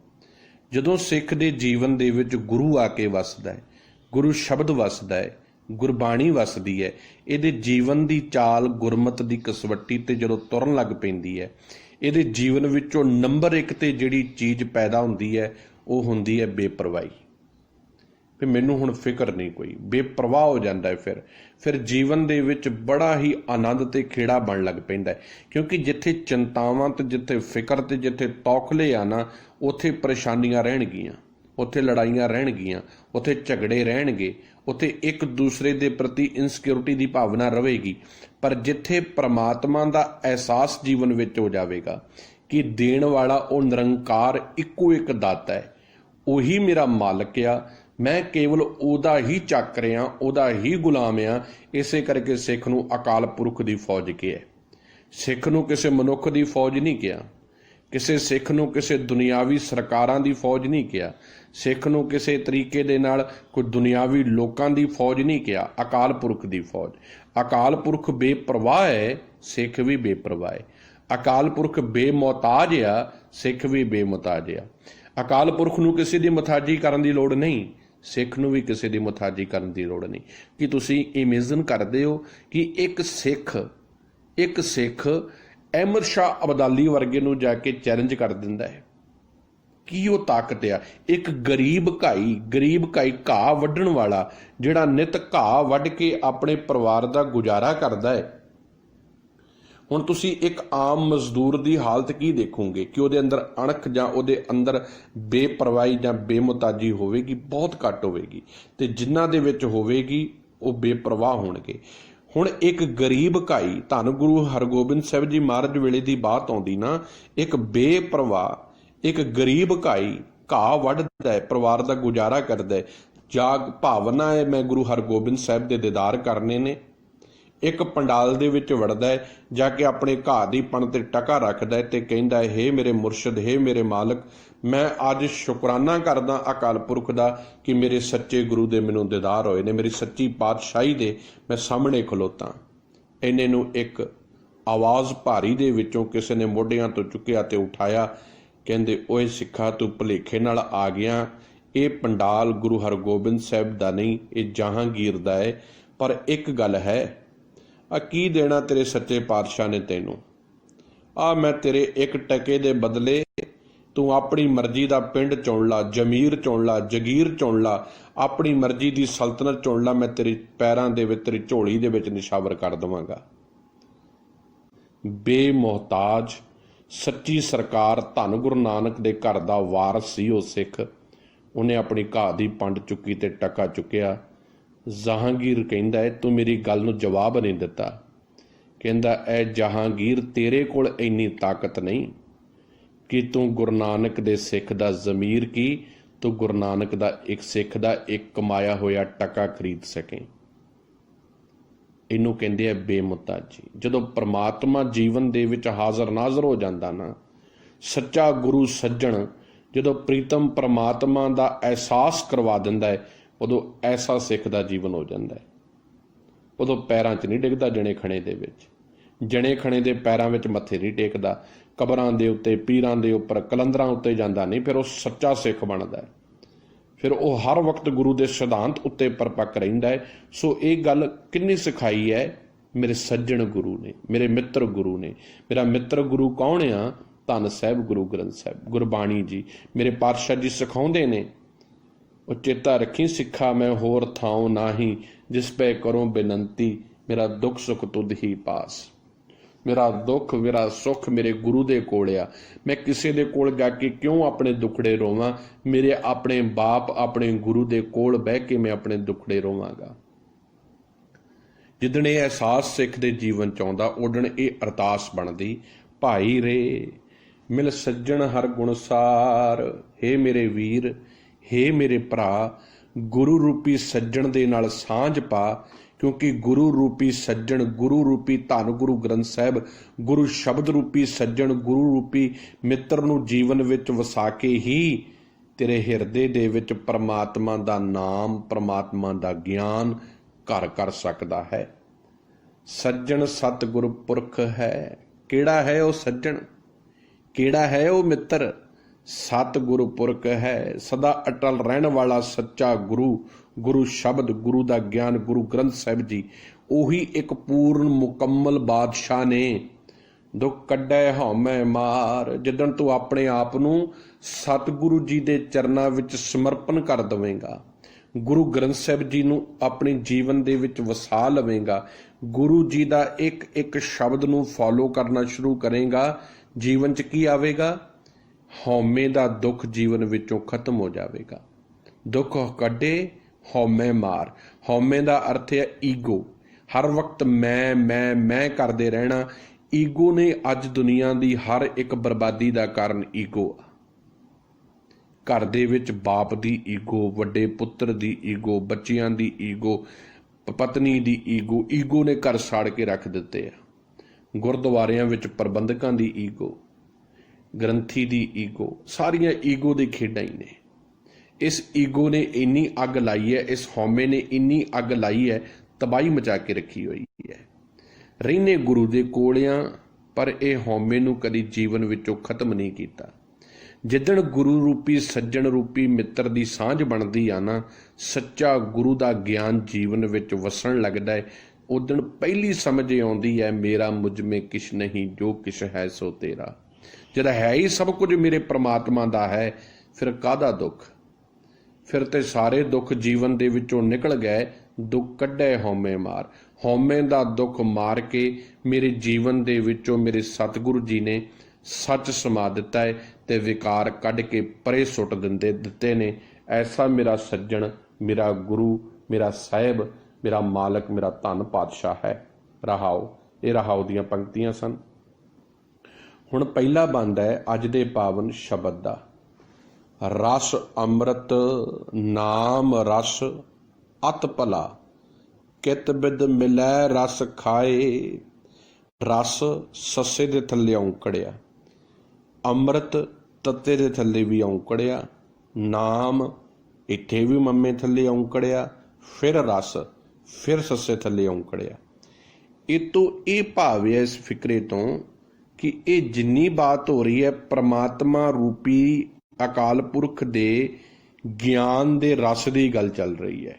ਜਦੋਂ ਸਿੱਖ ਦੇ ਜੀਵਨ ਦੇ ਵਿੱਚ ਗੁਰੂ ਆ ਕੇ ਵਸਦਾ ਹੈ, ਗੁਰੂ ਸ਼ਬਦ ਵਸਦਾ ਹੈ, ਗੁਰਬਾਣੀ ਵਸਦੀ ਹੈ, ਇਹਦੇ ਜੀਵਨ ਦੀ ਚਾਲ ਗੁਰਮਤ ਦੀ ਕਸਵੱਟੀ ਤੇ ਜਦੋਂ ਤੁਰਨ ਲੱਗ ਪੈਂਦੀ ਹੈ, ਇਹਦੇ ਜੀਵਨ ਵਿੱਚੋਂ ਨੰਬਰ 1 ਤੇ ਜਿਹੜੀ ਚੀਜ਼ ਪੈਦਾ ਹੁੰਦੀ ਹੈ ਉਹ ਹੁੰਦੀ ਹੈ ਬੇਪਰਵਾਹੀ। ਵੀ ਮੈਨੂੰ ਹੁਣ ਫਿਕਰ ਨਹੀਂ ਕੋਈ, ਬੇਪਰਵਾਹ ਹੋ ਜਾਂਦਾ ਹੈ। ਫਿਰ ਜੀਵਨ ਦੇ ਵਿੱਚ ਬੜਾ ਹੀ ਆਨੰਦ ਤੇ ਖੇੜਾ ਬਣ ਲੱਗ ਪੈਂਦਾ ਹੈ, ਕਿਉਂਕਿ ਜਿੱਥੇ ਚਿੰਤਾਵਾਂ ਤੇ ਜਿੱਥੇ ਫਿਕਰ ਤੇ ਜਿੱਥੇ ਤੌਖਲੇ ਆ ਨਾ, ਉੱਥੇ ਪਰੇਸ਼ਾਨੀਆਂ ਰਹਿਣਗੀਆਂ, ਉੱਥੇ ਲੜਾਈਆਂ ਰਹਿਣਗੀਆਂ, ਉੱਥੇ ਝਗੜੇ ਰਹਿਣਗੇ, ਉੱਥੇ ਇੱਕ ਦੂਸਰੇ ਦੇ ਪ੍ਰਤੀ ਇਨਸਿਕਿਉਰਿਟੀ ਦੀ ਭਾਵਨਾ ਰਹੇਗੀ। ਪਰ ਜਿੱਥੇ ਪ੍ਰਮਾਤਮਾ ਦਾ ਅਹਿਸਾਸ ਜੀਵਨ ਵਿੱਚ ਹੋ ਜਾਵੇਗਾ ਕਿ ਦੇਣ ਵਾਲਾ ਉਹ ਨਿਰੰਕਾਰ ਇੱਕੋ ਇੱਕ ਦਾਤਾ ਹੈ, ਉਹੀ ਮੇਰਾ ਮਾਲਕ ਆ, ਮੈਂ ਕੇਵਲ ਉਹਦਾ ਹੀ ਚੱਕ ਰਿਹਾ, ਉਹਦਾ ਹੀ ਗੁਲਾਮ ਆ। ਇਸੇ ਕਰਕੇ ਸਿੱਖ ਨੂੰ ਅਕਾਲ ਪੁਰਖ ਦੀ ਫੌਜ ਕਿਹਾ। ਸਿੱਖ ਨੂੰ ਕਿਸੇ ਮਨੁੱਖ ਦੀ ਫੌਜ ਨਹੀਂ ਕਿਹਾ, ਕਿਸੇ ਸਿੱਖ ਨੂੰ ਕਿਸੇ ਦੁਨਿਆਵੀ ਸਰਕਾਰਾਂ ਦੀ ਫੌਜ ਨਹੀਂ ਕਿਹਾ, ਸਿੱਖ ਨੂੰ ਕਿਸੇ ਤਰੀਕੇ ਦੇ ਨਾਲ ਕੋਈ ਦੁਨਿਆਵੀ ਲੋਕਾਂ ਦੀ ਫੌਜ ਨਹੀਂ ਕਿਹਾ, ਅਕਾਲ ਪੁਰਖ ਦੀ ਫੌਜ। ਅਕਾਲ ਪੁਰਖ ਬੇਪਰਵਾਹ ਹੈ, ਸਿੱਖ ਵੀ ਬੇਪਰਵਾਹ ਹੈ। ਅਕਾਲ ਪੁਰਖ ਬੇਮੁਹਤਾਜ ਆ, ਸਿੱਖ ਵੀ ਬੇਮੁਹਤਾਜ ਆ। ਅਕਾਲ ਪੁਰਖ ਨੂੰ ਕਿਸੇ ਦੀ ਮੁਹਤਾਜੀ ਕਰਨ ਦੀ ਲੋੜ ਨਹੀਂ, ਸਿੱਖ ਨੂੰ ਵੀ ਕਿਸੇ ਦੀ ਮੁਹਤਾਜੀ ਕਰਨ ਦੀ ਲੋੜ ਨਹੀਂ। ਕਿ ਤੁਸੀਂ ਇਮੇਜਿਨ ਕਰਦੇ ਹੋ ਕਿ ਇੱਕ ਸਿੱਖ ਅਹਿਮਦ ਸ਼ਾਹ ਅਬਦਾਲੀ ਵਰਗੇ ਨੂੰ ਜਾ ਕੇ ਚੈਲੰਜ ਕਰ ਦਿੰਦਾ ਹੈ। ਕੀ ਉਹ ਤਾਕਤ ਆ? ਇੱਕ ਗਰੀਬ ਘਾਈ ਘਾਹ ਵੱਢਣ ਵਾਲਾ, ਜਿਹੜਾ ਨਿਤ ਘਾਹ ਵੱਢ ਕੇ ਆਪਣੇ ਪਰਿਵਾਰ ਦਾ ਗੁਜ਼ਾਰਾ ਕਰਦਾ ਹੈ। ਹੁਣ ਤੁਸੀਂ ਇੱਕ ਆਮ ਮਜ਼ਦੂਰ ਦੀ ਹਾਲਤ ਕੀ ਦੇਖੋਗੇ ਕਿ ਉਹਦੇ ਅੰਦਰ ਅਣਖ ਜਾਂ ਉਹਦੇ ਅੰਦਰ ਬੇਪਰਵਾਹੀ ਜਾਂ ਬੇਮੁਹਤਾਜੀ ਹੋਵੇਗੀ? ਬਹੁਤ ਘੱਟ ਹੋਵੇਗੀ। ਤੇ ਜਿਨ੍ਹਾਂ ਦੇ ਵਿੱਚ ਹੋਵੇਗੀ ਉਹ ਬੇਪਰਵਾਹ ਹੋਣਗੇ। ਹੁਣ ਇੱਕ ਗਰੀਬ ਘਾਈ, ਧੰਨ ਗੁਰੂ ਹਰਗੋਬਿੰਦ ਸਾਹਿਬ ਜੀ ਮਹਾਰਾਜ ਵੇਲੇ ਦੀ ਬਾਤ ਆਉਂਦੀ ਨਾ, ਇੱਕ ਬੇਪਰਵਾਹ ਇੱਕ ਗਰੀਬ ਘਾਈ ਘਾਹ ਵੱਢਦਾ ਹੈ, ਪਰਿਵਾਰ ਦਾ ਗੁਜ਼ਾਰਾ ਕਰਦਾ ਹੈ। ਜਾਗ ਭਾਵਨਾ ਹੈ ਮੈਂ ਗੁਰੂ ਹਰਗੋਬਿੰਦ ਸਾਹਿਬ ਦੇ ਦੀਦਾਰ ਕਰਨੇ ਨੇ। ਇੱਕ ਪੰਡਾਲ ਦੇ ਵਿੱਚ ਵੜਦਾ ਹੈ, ਜਾ ਕੇ ਆਪਣੇ ਘਾਹ ਦੀ ਪਣ ਤੇ ਟਕਾ ਰੱਖਦਾ ਹੈ ਤੇ ਕਹਿੰਦਾ ਹੈ, ਹੇ ਮੇਰੇ ਮੁਰਸ਼ਿਦ, ਹੇ ਮੇਰੇ ਮਾਲਕ, ਮੈਂ ਅੱਜ ਸ਼ੁਕਰਾਨਾ ਕਰਦਾ ਅਕਾਲ ਪੁਰਖ ਦਾ ਕਿ ਮੇਰੇ ਸੱਚੇ ਗੁਰੂ ਦੇ ਮੈਨੂੰ ਦੀਦਾਰ ਹੋਏ ਨੇ, ਮੇਰੀ ਸੱਚੀ ਪਾਤਸ਼ਾਹੀ ਦੇ ਮੈਂ ਸਾਹਮਣੇ ਖਲੋਤਾ। ਇੰਨੇ ਨੂੰ ਇੱਕ ਆਵਾਜ਼ ਭਾਰੀ ਦੇ ਵਿੱਚੋਂ ਕਿਸੇ ਨੇ ਮੋਢਿਆਂ ਤੋਂ ਚੁੱਕਿਆ ਤੇ ਉਠਾਇਆ। ਕਹਿੰਦੇ, ਓਏ ਸਿੱਖਾ, ਤੂੰ ਭੁਲੇਖੇ ਨਾਲ ਆ ਗਿਆ, ਇਹ ਪੰਡਾਲ ਗੁਰੂ ਹਰਗੋਬਿੰਦ ਸਾਹਿਬ ਦਾ ਨਹੀਂ, ਇਹ ਜਹਾਂਗੀਰ ਦਾ ਹੈ। ਪਰ ਇੱਕ ਗੱਲ ਹੈ, ਆ ਕੀ ਦੇਣਾ ਤੇਰੇ ਸੱਚੇ ਪਾਤਸ਼ਾਹ ਨੇ ਤੈਨੂੰ? ਆ ਮੈਂ ਤੇਰੇ ਇੱਕ ਟਕੇ ਦੇ ਬਦਲੇ ਤੂੰ ਆਪਣੀ ਮਰਜ਼ੀ ਦਾ ਪਿੰਡ ਚੁਣ ਲਾ, ਜ਼ਮੀਰ ਚੁਣ ਲਾ, ਜਗੀਰ ਚੁਣ ਲਾ, ਆਪਣੀ ਮਰਜ਼ੀ ਦੀ ਸਲਤਨਤ ਚੁਣ ਲਾ, ਮੈਂ ਤੇਰੇ ਪੈਰਾਂ ਦੇ ਵਿੱਚ, ਤੇਰੀ ਝੋਲੀ ਦੇ ਵਿੱਚ ਨਿਸ਼ਾਵਰ ਕਰ ਦੇਵਾਂਗਾ। ਬੇਮੁਹਤਾਜ ਸੱਚੀ ਸਰਕਾਰ, ਧੰਨ ਗੁਰੂ ਨਾਨਕ ਦੇ ਘਰ ਦਾ ਵਾਰਸ ਸੀ ਉਹ ਸਿੱਖ। ਉਹਨੇ ਆਪਣੀ ਘਾਹ ਦੀ ਪੰਡ ਚੁੱਕੀ ਤੇ ਟਕਾ ਚੁੱਕਿਆ। ਜਹਾਂਗੀਰ ਕਹਿੰਦਾ ਹੈ, ਤੂੰ ਮੇਰੀ ਗੱਲ ਨੂੰ ਜਵਾਬ ਨਹੀਂ ਦਿੱਤਾ। ਕਹਿੰਦਾ, ਐ ਜਹਾਂਗੀਰ, ਤੇਰੇ ਕੋਲ ਇੰਨੀ ਤਾਕਤ ਨਹੀਂ ਕਿ ਤੂੰ ਗੁਰੂ ਨਾਨਕ ਦੇ ਸਿੱਖ ਦਾ ਜ਼ਮੀਰ ਕੀ, ਤੂੰ ਗੁਰੂ ਨਾਨਕ ਦਾ ਇੱਕ ਸਿੱਖ ਦਾ ਇੱਕ ਕਮਾਇਆ ਹੋਇਆ ਟਕਾ ਖਰੀਦ ਸਕੇ। ਇਹਨੂੰ ਕਹਿੰਦੇ ਆ ਬੇਮੁਹਤਾਜੀ। ਜਦੋਂ ਪ੍ਰਮਾਤਮਾ ਜੀਵਨ ਦੇ ਵਿੱਚ ਹਾਜ਼ਰ ਨਾਜ਼ਰ ਹੋ ਜਾਂਦਾ ਨਾ, ਸੱਚਾ ਗੁਰੂ ਸੱਜਣ ਜਦੋਂ ਪ੍ਰੀਤਮ ਪ੍ਰਮਾਤਮਾ ਦਾ ਅਹਿਸਾਸ ਕਰਵਾ ਦਿੰਦਾ ਹੈ, ਉਦੋਂ ਐਸਾ ਸਿੱਖ ਦਾ ਜੀਵਨ ਹੋ ਜਾਂਦਾ ਹੈ। ਉਦੋਂ ਪੈਰਾਂ 'ਚ ਨਹੀਂ ਡਿੱਗਦਾ ਜਣੇ ਖਣੇ ਦੇ ਵਿੱਚ, ਜਣੇ ਖਣੇ ਦੇ ਪੈਰਾਂ ਵਿੱਚ ਮੱਥੇ ਨਹੀਂ ਟੇਕਦਾ, ਕਬਰਾਂ ਦੇ ਉੱਤੇ, ਪੀਰਾਂ ਦੇ ਉੱਪਰ, ਕਲੰਦਰਾਂ ਉੱਤੇ ਜਾਂਦਾ ਨਹੀਂ। ਫਿਰ ਉਹ ਸੱਚਾ ਸਿੱਖ ਬਣਦਾ ਹੈ। ਫਿਰ ਉਹ ਹਰ ਵਕਤ ਗੁਰੂ ਦੇ ਸਿਧਾਂਤ ਉੱਤੇ ਪਰਪੱਕ ਰਹਿੰਦਾ ਹੈ। ਸੋ ਇਹ ਗੱਲ ਕਿੰਨੀ ਸਿਖਾਈ ਹੈ? ਮੇਰੇ ਸੱਜਣ ਗੁਰੂ ਨੇ, ਮੇਰੇ ਮਿੱਤਰ ਗੁਰੂ ਨੇ। ਮੇਰਾ ਮਿੱਤਰ ਗੁਰੂ ਕੌਣ ਆ? ਧੰਨ ਸਾਹਿਬ ਗੁਰੂ ਗ੍ਰੰਥ ਸਾਹਿਬ, ਗੁਰਬਾਣੀ ਜੀ, ਮੇਰੇ ਪਾਤਸ਼ਾਹ ਜੀ ਸਿਖਾਉਂਦੇ ਨੇ। ਉਹ ਚੇਤਾ ਰੱਖੀ ਸਿੱਖਾ, ਮੈਂ ਹੋਰ ਥਾਉ ਨਾਹੀ, ਜਿਸ ਪੈ ਕਰੋ ਬੇਨੰਤੀ, ਮੇਰਾ ਦੁੱਖ ਸੁੱਖ ਤੁਧ ਹੀ ਪਾਸ। ਮੇਰਾ ਦੁੱਖ ਮੇਰਾ ਸੁੱਖ ਮੇਰੇ ਗੁਰੂ ਦੇ ਕੋਲ ਆ। ਮੈਂ ਕਿਸੇ ਦੇ ਕੋਲ ਜਾ ਕੇ ਕਿਉਂ ਆਪਣੇ ਦੁੱਖੜੇ ਰੋਵਾਂ? ਮੇਰੇ ਆਪਣੇ ਬਾਪ ਆਪਣੇ ਗੁਰੂ ਦੇ ਕੋਲ ਬਹਿ ਕੇ ਮੈਂ ਆਪਣੇ ਦੁੱਖੜੇ ਰੋਵਾਂਗਾ। ਜਿੱਦਣ ਇਹ ਅਹਿਸਾਸ ਸਿੱਖ ਦੇ ਜੀਵਨ 'ਚ ਆਉਂਦਾ, ਉਦਣ ਇਹ ਅਰਦਾਸ ਬਣਦੀ, ਭਾਈ ਰੇ ਮਿਲ ਸੱਜਣ ਹਰ ਗੁਣਸਾਰ। ਹੇ ਮੇਰੇ ਵੀਰ, ਹੇ ਮੇਰੇ ਭਰਾ, ਗੁਰੂ ਰੂਪੀ ਸੱਜਣ ਦੇ ਨਾਲ ਸਾਂਝ ਪਾ, ਕਿਉਂਕਿ ਗੁਰੂ ਰੂਪੀ ਸੱਜਣ, ਗੁਰੂ ਰੂਪੀ ਧੰਨ ਗੁਰੂ ਗ੍ਰੰਥ ਸਾਹਿਬ, ਗੁਰੂ ਸ਼ਬਦ ਰੂਪੀ ਸੱਜਣ, ਗੁਰੂ ਰੂਪੀ ਮਿੱਤਰ ਨੂੰ ਜੀਵਨ ਵਿੱਚ ਵਸਾ ਕੇ ਹੀ ਤੇਰੇ ਹਿਰਦੇ ਦੇ ਵਿੱਚ ਪ੍ਰਮਾਤਮਾ ਦਾ ਨਾਮ, ਪ੍ਰਮਾਤਮਾ ਦਾ ਗਿਆਨ ਘਰ ਕਰ ਸਕਦਾ ਹੈ। ਸੱਜਣ ਸਤਿਗੁਰ ਪੁਰਖ ਹੈ। ਕਿਹੜਾ ਹੈ ਉਹ ਸੱਜਣ? ਕਿਹੜਾ ਹੈ ਉਹ ਮਿੱਤਰ? ਸਤਿਗੁਰ ਪੁਰਖ ਹੈ, ਸਦਾ ਅਟਲ ਰਹਿਣ ਵਾਲਾ ਸੱਚਾ ਗੁਰੂ, ਗੁਰੂ ਸ਼ਬਦ, ਗੁਰੂ ਦਾ ਗਿਆਨ, ਗੁਰੂ ਗ੍ਰੰਥ ਸਾਹਿਬ ਜੀ। ਉਹੀ ਇੱਕ ਪੂਰਨ ਮੁਕੰਮਲ ਬਾਦਸ਼ਾਹ ਨੇ। ਦੁੱਖ ਕੱਢੈ ਹਉਮੈ ਮਾਰ। ਜਿੱਦਣ ਤੂੰ ਆਪਣੇ ਆਪ ਨੂੰ ਸਤਿਗੁਰੂ ਜੀ ਦੇ ਚਰਨਾਂ ਵਿੱਚ ਸਮਰਪਣ ਕਰ ਦੇਵੇਂਗਾ, ਗੁਰੂ ਗ੍ਰੰਥ ਸਾਹਿਬ ਜੀ ਨੂੰ ਆਪਣੇ ਜੀਵਨ ਦੇ ਵਿੱਚ ਵਸਾ ਲਵੇਂਗਾ, ਗੁਰੂ ਜੀ ਦਾ ਇੱਕ ਇੱਕ ਸ਼ਬਦ ਨੂੰ ਫੋਲੋ ਕਰਨਾ ਸ਼ੁਰੂ ਕਰੇਗਾ, ਜੀਵਨ 'ਚ ਕੀ ਆਵੇਗਾ? ਹਉਮੈ ਦਾ ਦੁੱਖ ਜੀਵਨ ਵਿੱਚੋਂ ਖਤਮ ਹੋ ਜਾਵੇਗਾ। ਦੁੱਖ ਕੱਢੇ ਹਉਮੈ ਮਾਰ। ਹਉਮੈ ਦਾ ਅਰਥ ਹੈ ਈਗੋ। ਹਰ ਵਕਤ ਮੈਂ ਕਰਦੇ ਰਹਿਣਾ। ਈਗੋ ਨੇ ਅੱਜ ਦੁਨੀਆ ਦੀ ਹਰ ਇੱਕ ਬਰਬਾਦੀ ਦਾ ਕਾਰਨ ਈਗੋ ਆ। ਘਰ ਦੇ ਵਿੱਚ ਬਾਪ ਦੀ ਈਗੋ, ਵੱਡੇ ਪੁੱਤਰ ਦੀ ਈਗੋ, ਬੱਚਿਆਂ ਦੀ ਈਗੋ, ਪਤਨੀ ਦੀ ਈਗੋ। ਈਗੋ ਨੇ ਘਰ ਸਾੜ ਕੇ ਰੱਖ ਦਿੱਤੇ ਆ। ਗੁਰਦੁਆਰਿਆਂ ਵਿੱਚ ਪ੍ਰਬੰਧਕਾਂ ਦੀ ਈਗੋ, ਗ੍ਰੰਥੀ ਦੀ ਈਗੋ, ਸਾਰੀਆਂ ਈਗੋ ਦੀ ਖੇਡਾਂ ਹੀ ਨੇ। ਇਸ ਈਗੋ ਨੇ ਇੰਨੀ ਅੱਗ ਲਾਈ ਹੈ, ਇਸ ਹਉਮੈ ਨੇ ਇੰਨੀ ਅੱਗ ਲਾਈ ਹੈ, ਤਬਾਹੀ ਮਚਾ ਕੇ ਰੱਖੀ ਹੋਈ ਹੈ। ਰਹਿਨੇ ਗੁਰੂ ਦੇ ਕੋਲ ਆ, ਪਰ ਇਹ ਹਉਮੈ ਨੂੰ ਕਦੀ ਜੀਵਨ ਵਿੱਚੋਂ ਖਤਮ ਨਹੀਂ ਕੀਤਾ। ਜਿੱਦਣ ਗੁਰੂ ਰੂਪੀ ਸੱਜਣ ਰੂਪੀ ਮਿੱਤਰ ਦੀ ਸਾਂਝ ਬਣਦੀ ਆ ਨਾ, ਸੱਚਾ ਗੁਰੂ ਦਾ ਗਿਆਨ ਜੀਵਨ ਵਿੱਚ ਵਸਣ ਲੱਗਦਾ ਹੈ, ਉਦਣ ਪਹਿਲੀ ਸਮਝ ਆਉਂਦੀ ਹੈ, ਮੇਰਾ ਮੁਝ ਮੇਂ ਕਿਛ ਨਹੀਂ, ਜੋ ਕਿਛ ਹੈ ਸੋ ਤੇਰਾ। ਜਿਹੜਾ ਹੈ ਹੀ ਸਭ ਕੁਝ ਮੇਰੇ ਪ੍ਰਮਾਤਮਾ ਦਾ ਹੈ, ਫਿਰ ਕਾਹਦਾ ਦੁੱਖ? ਫਿਰ ਤੇ ਸਾਰੇ ਦੁੱਖ ਜੀਵਨ ਦੇ ਵਿੱਚੋਂ ਨਿਕਲ ਗਏ। ਦੁੱਖ ਕੱਢੇ ਹਉਮੈ ਮਾਰ। ਹਉਮੈ ਦਾ ਦੁੱਖ ਮਾਰ ਕੇ ਮੇਰੇ ਜੀਵਨ ਦੇ ਵਿੱਚੋਂ ਮੇਰੇ ਸਤਿਗੁਰੂ ਜੀ ਨੇ ਸੱਚ ਸਮਾ ਦਿੱਤਾ ਹੈ ਤੇ ਵਿਕਾਰ ਕੱਢ ਕੇ ਪਰੇ ਸੁੱਟ ਦਿੱਤੇ ਨੇ। ਐਸਾ ਮੇਰਾ ਸੱਜਣ, ਮੇਰਾ ਗੁਰੂ, ਮੇਰਾ ਸਾਹਿਬ, ਮੇਰਾ ਮਾਲਕ, ਮੇਰਾ ਧੰਨ ਪਾਤਸ਼ਾਹ ਹੈ। ਰਹਾਓ। ਇਹ ਰਹਾਓ ਦੀਆਂ ਪੰਕਤੀਆਂ ਸਨ। ਹੁਣ ਪਹਿਲਾ ਬੰਦ ਹੈ ਅੱਜ ਦੇ ਪਾਵਨ ਸ਼ਬਦ ਦਾ। ਰਸ ਅੰਮ੍ਰਿਤ ਨਾਮ ਰਸ ਅਤ ਭਲਾ, ਕਿਤ ਬਿਦ ਮਿਲੈ ਰਸ ਖਾਏ। ਰਸ ਸੱਸੇ ਦੇ ਥੱਲੇ ਔਂਕੜਿਆ, ਅੰਮ੍ਰਿਤ ਤੱਤੇ ਦੇ ਥੱਲੇ ਵੀ ਔਂਕੜਿਆ, ਨਾਮ ਇੱਥੇ ਵੀ ਮੰਮੇ ਥੱਲੇ ਔਂਕੜਿਆ, ਫਿਰ ਰਸ ਫਿਰ ਸੱਸੇ ਥੱਲੇ ਔਂਕੜਿਆ। ਇਹ ਤੋਂ ਇਹ ਭਾਵ ਹੈ ਇਸ ਫਿਕਰੇ ਤੋਂ ਕਿ ਇਹ ਜਿੰਨੀ ਬਾਤ ਹੋ ਰਹੀ ਹੈ ਪ੍ਰਮਾਤਮਾ ਰੂਪੀ ਅਕਾਲ ਪੁਰਖ ਦੇ ਗਿਆਨ ਦੇ ਰਸ ਦੀ ਗੱਲ ਚੱਲ ਰਹੀ ਹੈ।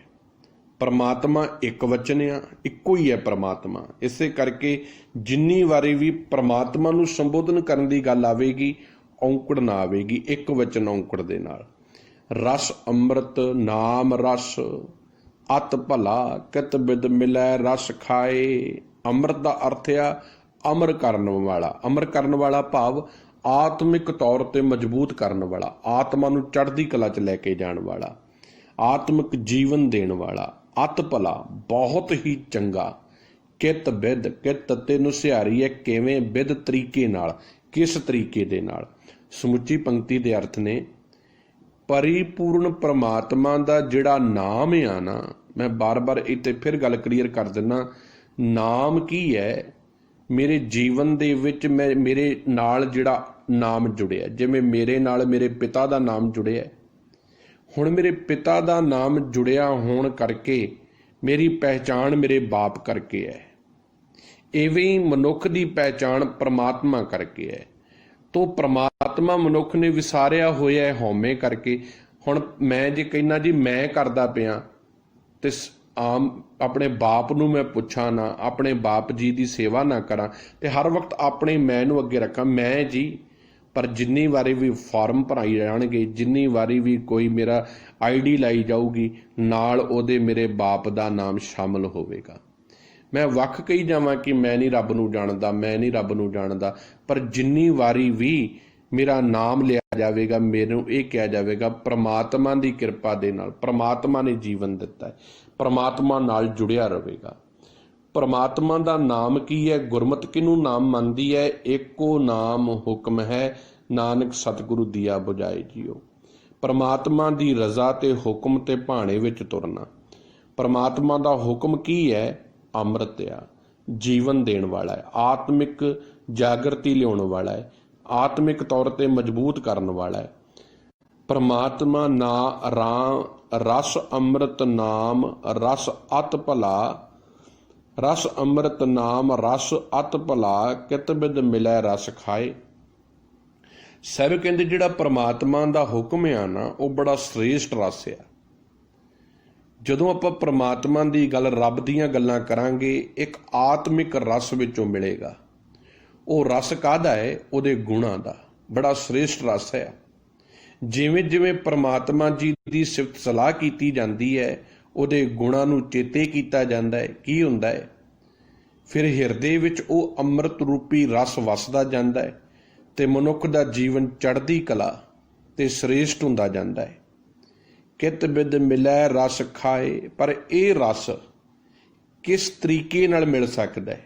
ਪ੍ਰਮਾਤਮਾ ਇੱਕ ਵਚਨ ਆ, ਇੱਕੋ ਹੀ ਹੈ ਪ੍ਰਮਾਤਮਾ। ਇਸੇ ਕਰਕੇ ਜਿੰਨੀ ਵਾਰੀ ਵੀ ਪ੍ਰਮਾਤਮਾ ਨੂੰ ਸੰਬੋਧਨ ਕਰਨ ਦੀ ਗੱਲ ਆਵੇਗੀ, ਔਂਕੜ ਨਾ ਆਵੇਗੀ, ਇੱਕ ਵਚਨ ਔਂਕੜ ਦੇ ਨਾਲ। ਰਸ ਅੰਮ੍ਰਿਤ ਨਾਮ ਰਸ ਅਤ ਭਲਾ, ਕਿਤ ਬਿਦ ਮਿਲੈ ਰਸ ਖਾਏ। ਅੰਮ੍ਰਿਤ ਦਾ ਅਰਥ ਆ ਅਮਰ ਕਰਨ ਵਾਲਾ। ਅਮਰ ਕਰਨ ਵਾਲਾ ਭਾਵ ਆਤਮਿਕ ਤੌਰ ਤੇ ਮਜ਼ਬੂਤ ਕਰਨ ਵਾਲਾ, ਆਤਮਾ ਨੂੰ ਚੜ੍ਹਦੀ ਕਲਾ 'ਚ ਲੈ ਕੇ ਜਾਣ ਵਾਲਾ, ਆਤਮਿਕ ਜੀਵਨ ਦੇਣ ਵਾਲਾ। ਅਤ ਭਲਾ ਬਹੁਤ ਹੀ ਚੰਗਾ। ਕਿਤ ਬਿਦ, ਕਿਤ ਤੈਨੂੰ ਸਿਹਾਰੀ ਹੈ ਕਿਵੇਂ, ਬਿਦ ਤਰੀਕੇ ਨਾਲ, ਕਿਸ ਤਰੀਕੇ ਦੇ ਨਾਲ। ਸਮੁੱਚੀ ਪੰਕਤੀ ਦੇ ਅਰਥ ਨੇ ਪਰਿਪੂਰਨ ਪ੍ਰਮਾਤਮਾ ਦਾ ਜਿਹੜਾ ਨਾਮ ਆ ਨਾ, ਮੈਂ ਬਾਰ-ਬਾਰ ਇੱਥੇ ਫਿਰ ਗੱਲ ਕਲੀਅਰ ਕਰ ਦਿੰਦਾ, ਨਾਮ ਕੀ ਹੈ ਮੇਰੇ ਜੀਵਨ ਦੇ ਵਿੱਚ। ਮੇਰੇ ਨਾਲ ਜਿਹੜਾ ਨਾਮ ਜੁੜਿਆ, ਜਿਵੇਂ ਮੇਰੇ ਨਾਲ ਮੇਰੇ ਪਿਤਾ ਦਾ ਨਾਮ ਜੁੜਿਆ, ਹੁਣ ਮੇਰੇ ਪਿਤਾ ਦਾ ਨਾਮ ਜੁੜਿਆ ਹੋਣ ਕਰਕੇ ਮੇਰੀ ਪਹਿਚਾਣ ਮੇਰੇ ਬਾਪ ਕਰਕੇ ਹੈ। ਇਵੇਂ ਹੀ ਮਨੁੱਖ ਦੀ ਪਹਿਚਾਣ ਪ੍ਰਮਾਤਮਾ ਕਰਕੇ ਹੈ। ਤੋ ਪ੍ਰਮਾਤਮਾ ਮਨੁੱਖ ਨੇ ਵਿਸਾਰਿਆ ਹੋਇਆ ਹੈ ਹਉਮੈ ਕਰਕੇ। ਹੁਣ ਮੈਂ ਜੇ ਕਹਿੰਦਾ ਜੀ ਮੈਂ ਕਰਦਾ ਪਿਆ ਤੇ ਆਮ ਆਪਣੇ ਬਾਪ ਨੂੰ ਮੈਂ ਪੁੱਛਾਂ ਨਾ, ਆਪਣੇ ਬਾਪ ਜੀ ਦੀ ਸੇਵਾ ਨਾ ਕਰਾਂ ਤੇ ਹਰ ਵਕਤ ਆਪਣੇ ਮੈਂ ਨੂੰ ਅੱਗੇ ਰੱਖਾਂ, ਮੈਂ ਜੀ। ਪਰ ਜਿੰਨੀ ਵਾਰੀ ਵੀ ਫਾਰਮ ਭਰਾਈ ਜਾਣਗੇ, ਜਿੰਨੀ ਵਾਰੀ ਵੀ ਕੋਈ ਮੇਰਾ ਆਈਡੀ ਲਾਈ ਜਾਊਗੀ, ਨਾਲ ਉਹਦੇ ਮੇਰੇ ਬਾਪ ਦਾ ਨਾਮ ਸ਼ਾਮਲ ਹੋਵੇਗਾ। मैं वख कही जावां कि मैं नहीं रब नूं जाणदा, मैं नहीं रब नूं जाणदा, पर जिन्नी वारी भी मेरा नाम लिया जाएगा, मैनूं ये कहा जाएगा परमात्मा की किरपा दे नाल, परमात्मा ने जीवन दिता है, परमात्मा नाल जुड़िया रहेगा। परमात्मा का नाम की है, गुरमत किनू नाम मनदी है, एको नाम हुक्म है, नानक सतगुरु दिया बुझाए जियो। परमात्मा की रजा ते हुक्म ते भाणे विच तुरना। परमात्मा का हुक्म की है? अमृत आ, जीवन देण वाला है, आत्मिक जागृति लियाउण वाला है, आत्मिक तौर ते मजबूत करन वाला है। परमात्मा ना राम रस अमृत नाम रस अत भला, रस अमृत नाम रस अत भला, कित बिद मिलै रस खाए। सब कहते जिहड़ा परमात्मा का हुक्म आ ना, वो बड़ा श्रेष्ठ रस आ। ਜਦੋਂ ਆਪਾਂ परमात्मा की गल रब दीयां गल्लां करांगे, एक आत्मिक रस विचों मिलेगा। वो रस काहदा है? उहदे गुणां दा, बड़ा श्रेष्ठ रस है। जिवें जिवें परमात्मा जी की सिफत सलाह की जाती है, उहदे गुणां नूं चेते किया जाता है। की हुंदा है? फिर हिरदे विच वो अमृत रूपी रस वसदा जाता है ते मनुख दा जीवन चढ़दी कला ते श्रेष्ठ हुंदा जाता है। कित बिद मिलै रस खाए, पर यह रस किस तरीके नाल मिल सकता है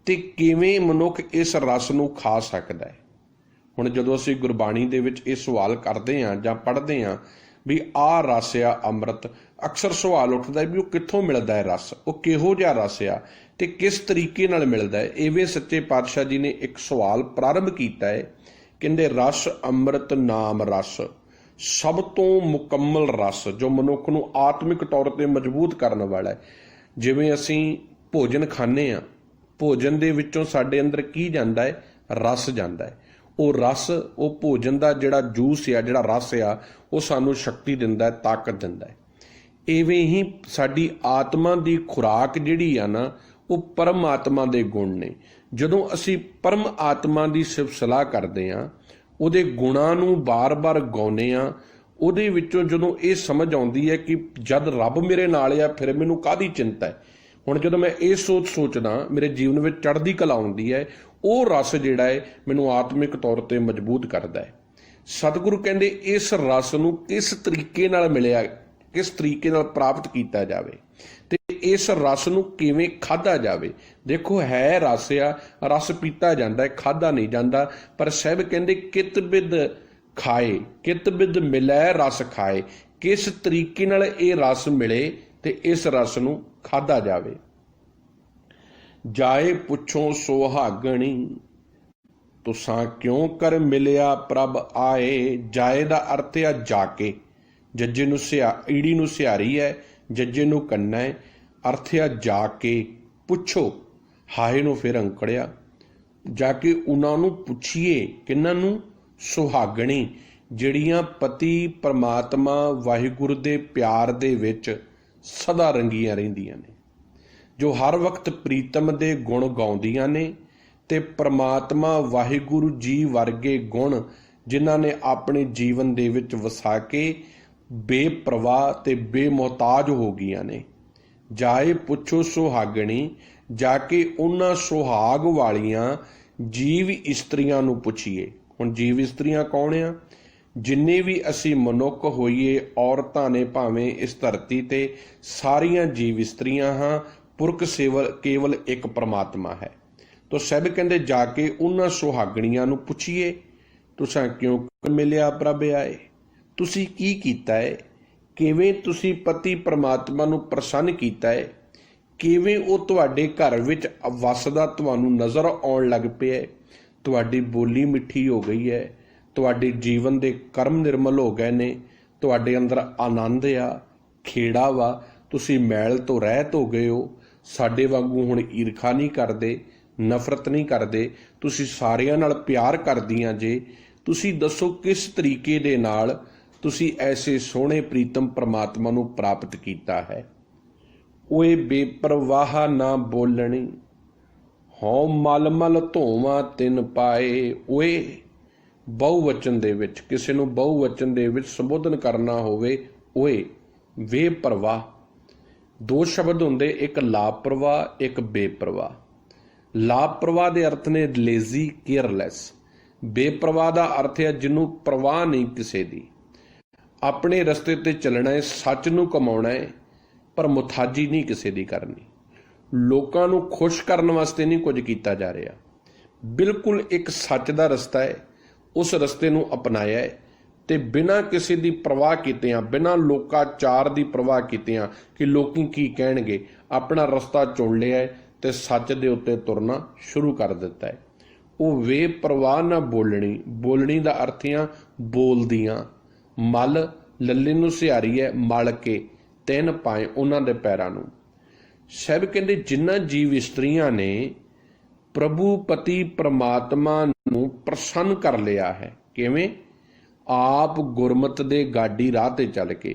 ते किवें मनुख इस रस नूं खा सकता है। हुण जदों असीं गुरबाणी दे विच इह सवाल करदे हां जां पढ़दे हां भी आ रस आ अमृत, अक्सर सवाल उठदा है भी वो कित्थों मिलदा है रस, वो किहो जिहा रस आ ते किस तरीके नाल मिलदा है। इवें सच्चे पातशाह जी ने एक सवाल प्रारंभ कीता है, कहंदे रस अमृत नाम रस, सब तो मुकम्मल रस जो मनुख नूं आत्मिक तौर पर मजबूत करने वाला है। जिवें असीं भोजन खाने आ, भोजन दे विचों साडे अंदर की जांदा है? रस जांदा है। वो रस, वो भोजन का जिहड़ा जूस आ, जिहड़ा रस आ, वो सानूं शक्ति दिंदा है, ताकत दिंदा है। इवें ही साडी आत्मा की खुराक जिहड़ी आ ना, वो परम आत्मा दे गुण ने। जदों असीं परम आत्मा की सिफत सलाह करदे आ, ਉਹਦੇ ਗੁਣਾਂ ਨੂੰ ਬਾਰ-ਬਾਰ ਗਾਉਂਦੇ ਆ, ਉਹਦੇ ਵਿੱਚੋਂ ਜਦੋਂ ਇਹ ਸਮਝ ਆਉਂਦੀ ਹੈ ਕਿ ਜਦ ਰੱਬ ਮੇਰੇ ਨਾਲ ਆ, ਫਿਰ ਮੈਨੂੰ ਕਾਹਦੀ ਚਿੰਤਾ ਹੈ। ਹੁਣ ਜਦੋਂ ਮੈਂ ਇਹ ਸੋਚਦਾ, ਮੇਰੇ ਜੀਵਨ ਵਿੱਚ ਚੜ੍ਹਦੀ ਕਲਾ ਆਉਂਦੀ ਹੈ। ਉਹ ਰਸ ਜਿਹੜਾ ਹੈ ਮੈਨੂੰ ਆਤਮਿਕ ਤੌਰ ਤੇ ਮਜ਼ਬੂਤ ਕਰਦਾ ਹੈ। ਸਤਿਗੁਰੂ ਕਹਿੰਦੇ ਇਸ ਰਸ ਨੂੰ ਕਿਸ ਤਰੀਕੇ ਨਾਲ ਮਿਲਿਆ, किस तरीके नाल प्राप्त किया जाए ते इस रस नूं किवें खाधा जाए। देखो है रस आ, रस पीता जाता है, खाधा नहीं जाता। पर साहब कहते कित बिद खाए, कित बिद मिलै रस खाए, किस तरीके नाल ये रस मिले ते इस रस नूं खाधा जाए। जाए पुछो सुहागणी, तुसां क्यों कर मिलिया प्रभ आए। जाए दा अर्थ आ जाके, जज्जे नूं ईड़ी नूं सिहारी है, जज्जे नूं कन्ना है, अर्थ आ जाके पुछो। हाए नूं फिर अंकड़िया, जाके उन्हां नूं पुछिए। किन्हां नूं? सुहागणी, जिहड़ियां पति परमात्मा वाहिगुरू दे प्यार दे विच सदा रंगियां रहिंदियां ने, जो हर वक्त प्रीतम दे गुण गाउंदियां ने ते परमात्मा वाहिगुरू जी वर्गे गुण जिन्हां ने अपने जीवन दे विच वसा के बेप्रवाह ते बेमुहताज हो गईयां ने। जाए पुछो सुहागणी, जाके उन्हां सुहाग वालियां जीव इस्त्रियां नूं पुछिए। हुण जीव इस्त्रियां कौन आ? जिन्ने भी असी मनुख होइए, औरतां ने भावें इस धरती ते, सारियां जीव इस्त्रियां हां। पुरख केवल एक परमात्मा है। तो सब कहंदे जाके उन्हां सुहागणियां नूं पुछिए, तुसां क्यों मिलिया प्रभ आए। तुसी की कीता है? किवें तुसी पति परमात्मा नूं प्रसन्न कीता है? किवें वो तुहाडे घर विच वसदा तुहानूं नज़र आउण लग पिया है? तुहाडी बोली मिठी हो गई है, तुहाडे जीवन दे कर्म निर्मल हो गए ने, तुहाडे अंदर आनंद आ, खेड़ा वा, तुसी मैल तो रहत हो गए हो। साडे वांगू हुण ईरखा नहीं करदे, नफरत नहीं करदे, तुसी सारियां नाल प्यार करदियां जे। तुसी दसो किस तरीके दे नाल तुसी ऐसे सोहणे प्रीतम परमात्मा नूं प्राप्त कीता है। ओए बेपरवाह ना बोलणी, हौ मल मल धोवां तिन पाए। ओए बहुवचन दे विच, किसी नूं बहुवचन दे विच संबोधन करना होवे, ओए बेपरवाह, ਦੋ ਸ਼ਬਦ ਹੁੰਦੇ, ਇੱਕ ਲਾਪਰਵਾਹ, ਇੱਕ ਬੇਪਰਵਾਹ। ਲਾਪਰਵਾਹ ਦੇ ਅਰਥ ਨੇ ਲੇਜ਼ੀ, ਕੇਅਰਲੈਸ। ਬੇਪਰਵਾਹ ਦਾ ਅਰਥ ਹੈ ਜਿਹਨੂੰ ਪਰਵਾਹ ਨਹੀਂ ਕਿਸੇ ਦੀ, ਆਪਣੇ ਰਸਤੇ ਤੇ ਚੱਲਣਾ ਹੈ, ਸੱਚ ਨੂੰ ਕਮਾਉਣਾ ਹੈ, ਪਰ ਮੁਥਾਜੀ ਨਹੀਂ ਕਿਸੇ ਦੀ ਕਰਨੀ। ਲੋਕਾਂ ਨੂੰ ਖੁਸ਼ ਕਰਨ ਵਾਸਤੇ ਨਹੀਂ ਕੁਝ ਕੀਤਾ ਜਾ ਰਿਹਾ, ਬਿਲਕੁਲ ਇੱਕ ਸੱਚ ਦਾ ਰਸਤਾ ਹੈ, ਉਸ ਰਸਤੇ ਨੂੰ ਅਪਣਾਇਆ ਹੈ ਤੇ ਬਿਨਾਂ ਕਿਸੇ ਦੀ ਪਰਵਾਹ ਕੀਤਿਆਂ, ਬਿਨਾਂ ਲੋਕਾਚਾਰ ਦੀ ਪਰਵਾਹ ਕੀਤਿਆਂ ਕਿ ਲੋਕੀ ਕੀ ਕਹਿਣਗੇ, ਆਪਣਾ ਰਸਤਾ ਚੁਣ ਲਿਆ ਹੈ ਤੇ ਸੱਚ ਦੇ ਉੱਤੇ ਤੁਰਨਾ ਸ਼ੁਰੂ ਕਰ ਦਿੱਤਾ ਹੈ। ਉਹ ਬੇਪਰਵਾਹ ਨਾ ਬੋਲਣੀ, ਬੋਲਣੀ ਦਾ ਅਰਥ ਆ ਬੋਲਦੀਆਂ। ਮਲ ਲੱਲੇ ਨੂੰ ਸਿਹਾਰੀ ਹੈ, ਮਲ ਕੇ ਤਿੰਨ ਪਾਏ ਉਹਨਾਂ ਦੇ ਪੈਰਾਂ ਨੂੰ। ਸਾਹਿਬ ਕਹਿੰਦੇ ਜਿਨ੍ਹਾਂ ਜੀਵ ਇਸਤਰੀਆਂ ਨੇ ਪ੍ਰਭੂ ਪਤੀ ਪ੍ਰਮਾਤਮਾ ਨੂੰ ਪ੍ਰਸੰਨ ਕਰ ਲਿਆ ਹੈ, ਕਿਵੇਂ? ਆਪ ਗੁਰਮਤਿ ਦੇ ਗਾਡੀ ਰਾਹ ਤੇ ਚੱਲ ਕੇ,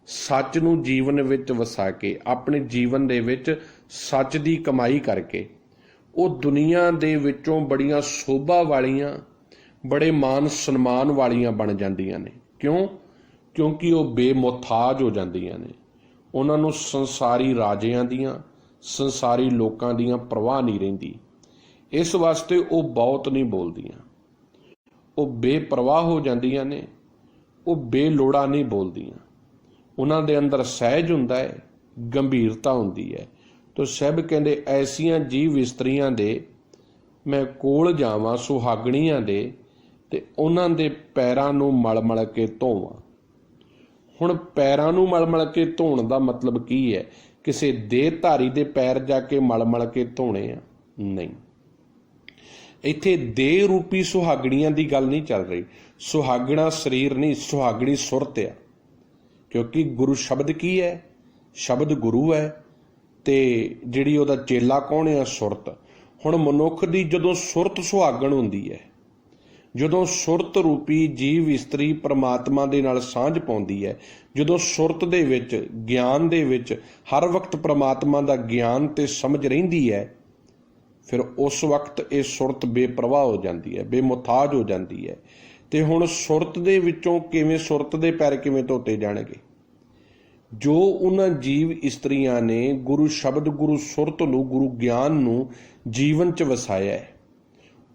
ਸੱਚ ਨੂੰ ਜੀਵਨ ਵਿੱਚ ਵਸਾ ਕੇ, ਆਪਣੇ ਜੀਵਨ ਦੇ ਵਿੱਚ ਸੱਚ ਦੀ ਕਮਾਈ ਕਰਕੇ, ਉਹ ਦੁਨੀਆ ਦੇ ਵਿੱਚੋਂ ਬੜੀਆਂ ਸੋਭਾ ਵਾਲੀਆਂ, ਬੜੇ ਮਾਨ ਸਨਮਾਨ ਵਾਲੀਆਂ ਬਣ ਜਾਂਦੀਆਂ ਨੇ। ਕਿਉਂ? ਕਿਉਂਕਿ ਉਹ ਬੇਮੁਹਤਾਜ ਹੋ ਜਾਂਦੀਆਂ ਨੇ। ਉਹਨਾਂ ਨੂੰ ਸੰਸਾਰੀ ਰਾਜਿਆਂ ਦੀਆਂ, ਸੰਸਾਰੀ ਲੋਕਾਂ ਦੀਆਂ ਪਰਵਾਹ ਨਹੀਂ ਰਹਿੰਦੀ। ਇਸ ਵਾਸਤੇ ਉਹ ਬਹੁਤ ਨਹੀਂ ਬੋਲਦੀਆਂ, ਉਹ ਬੇਪਰਵਾਹ ਹੋ ਜਾਂਦੀਆਂ ਨੇ, ਉਹ ਬੇਲੋੜਾ ਨਹੀਂ ਬੋਲਦੀਆਂ। ਉਹਨਾਂ ਦੇ ਅੰਦਰ ਸਹਿਜ ਹੁੰਦਾ ਹੈ, ਗੰਭੀਰਤਾ ਹੁੰਦੀ ਹੈ। ਤੋ ਸਾਹਿਬ ਕਹਿੰਦੇ ਐਸੀਆਂ ਜੀਵ ਇਸਤਰੀਆਂ ਦੇ ਮੈਂ ਕੋਲ ਜਾਵਾਂ, ਸੁਹਾਗਣੀਆਂ ਦੇ, ਤੇ ਉਹਨਾਂ ਦੇ ਪੈਰਾਂ ਨੂੰ ਮਲ ਮਲ ਕੇ ਧੋਵਾਂ। ਹੁਣ ਪੈਰਾਂ ਨੂੰ ਮਲ ਮਲ ਕੇ ਧੋਣ ਦਾ ਮਤਲਬ ਕੀ ਹੈ? ਕਿਸੇ ਦੇਹਧਾਰੀ ਦੇ ਪੈਰ ਜਾ ਕੇ ਮਲ ਮਲ ਕੇ ਧੋਣੇ ਆ? ਨਹੀਂ, ਇੱਥੇ ਦੇਹ ਰੂਪੀ ਸੁਹਾਗਣੀਆਂ ਦੀ ਗੱਲ ਨਹੀਂ ਚੱਲ ਰਹੀ। ਸੁਹਾਗਣਾ ਸਰੀਰ ਨਹੀਂ, ਸੁਹਾਗਣੀ ਸੁਰਤ ਆ। ਕਿਉਂਕਿ ਗੁਰੂ ਸ਼ਬਦ ਕੀ ਹੈ? ਸ਼ਬਦ ਗੁਰੂ ਹੈ, ਤੇ ਜਿਹੜੀ ਉਹਦਾ ਚੇਲਾ ਕੌਣ ਆ? ਸੁਰਤ। ਹੁਣ ਮਨੁੱਖ ਦੀ ਜਦੋਂ ਸੁਰਤ ਸੁਹਾਗਣ ਹੁੰਦੀ ਹੈ, ਜਦੋਂ ਸੁਰਤ ਰੂਪੀ ਜੀਵ ਇਸਤਰੀ ਪ੍ਰਮਾਤਮਾ ਦੇ ਨਾਲ ਸਾਂਝ ਪਾਉਂਦੀ ਹੈ, ਜਦੋਂ ਸੁਰਤ ਦੇ ਵਿੱਚ, ਗਿਆਨ ਦੇ ਵਿੱਚ ਹਰ ਵਕਤ ਪ੍ਰਮਾਤਮਾ ਦਾ ਗਿਆਨ ਤੇ ਸਮਝ ਰਹਿੰਦੀ ਹੈ, ਫਿਰ ਉਸ ਵਕਤ ਇਹ ਸੁਰਤ ਬੇਪਰਵਾਹ ਹੋ ਜਾਂਦੀ ਹੈ, ਬੇਮੁਹਤਾਜ ਹੋ ਜਾਂਦੀ ਹੈ। ਤੇ ਹੁਣ ਸੁਰਤ ਦੇ ਵਿੱਚੋਂ ਕਿਵੇਂ, ਸੁਰਤ ਦੇ ਪੈਰ ਕਿਵੇਂ ਧੋਤੇ ਜਾਣਗੇ? ਜੋ ਉਹਨਾਂ ਜੀਵ ਇਸਤਰੀਆਂ ਨੇ ਗੁਰੂ ਸ਼ਬਦ, ਗੁਰੂ ਸੁਰਤ ਨੂੰ, ਗੁਰੂ ਗਿਆਨ ਨੂੰ ਜੀਵਨ 'ਚ ਵਸਾਇਆ ਹੈ,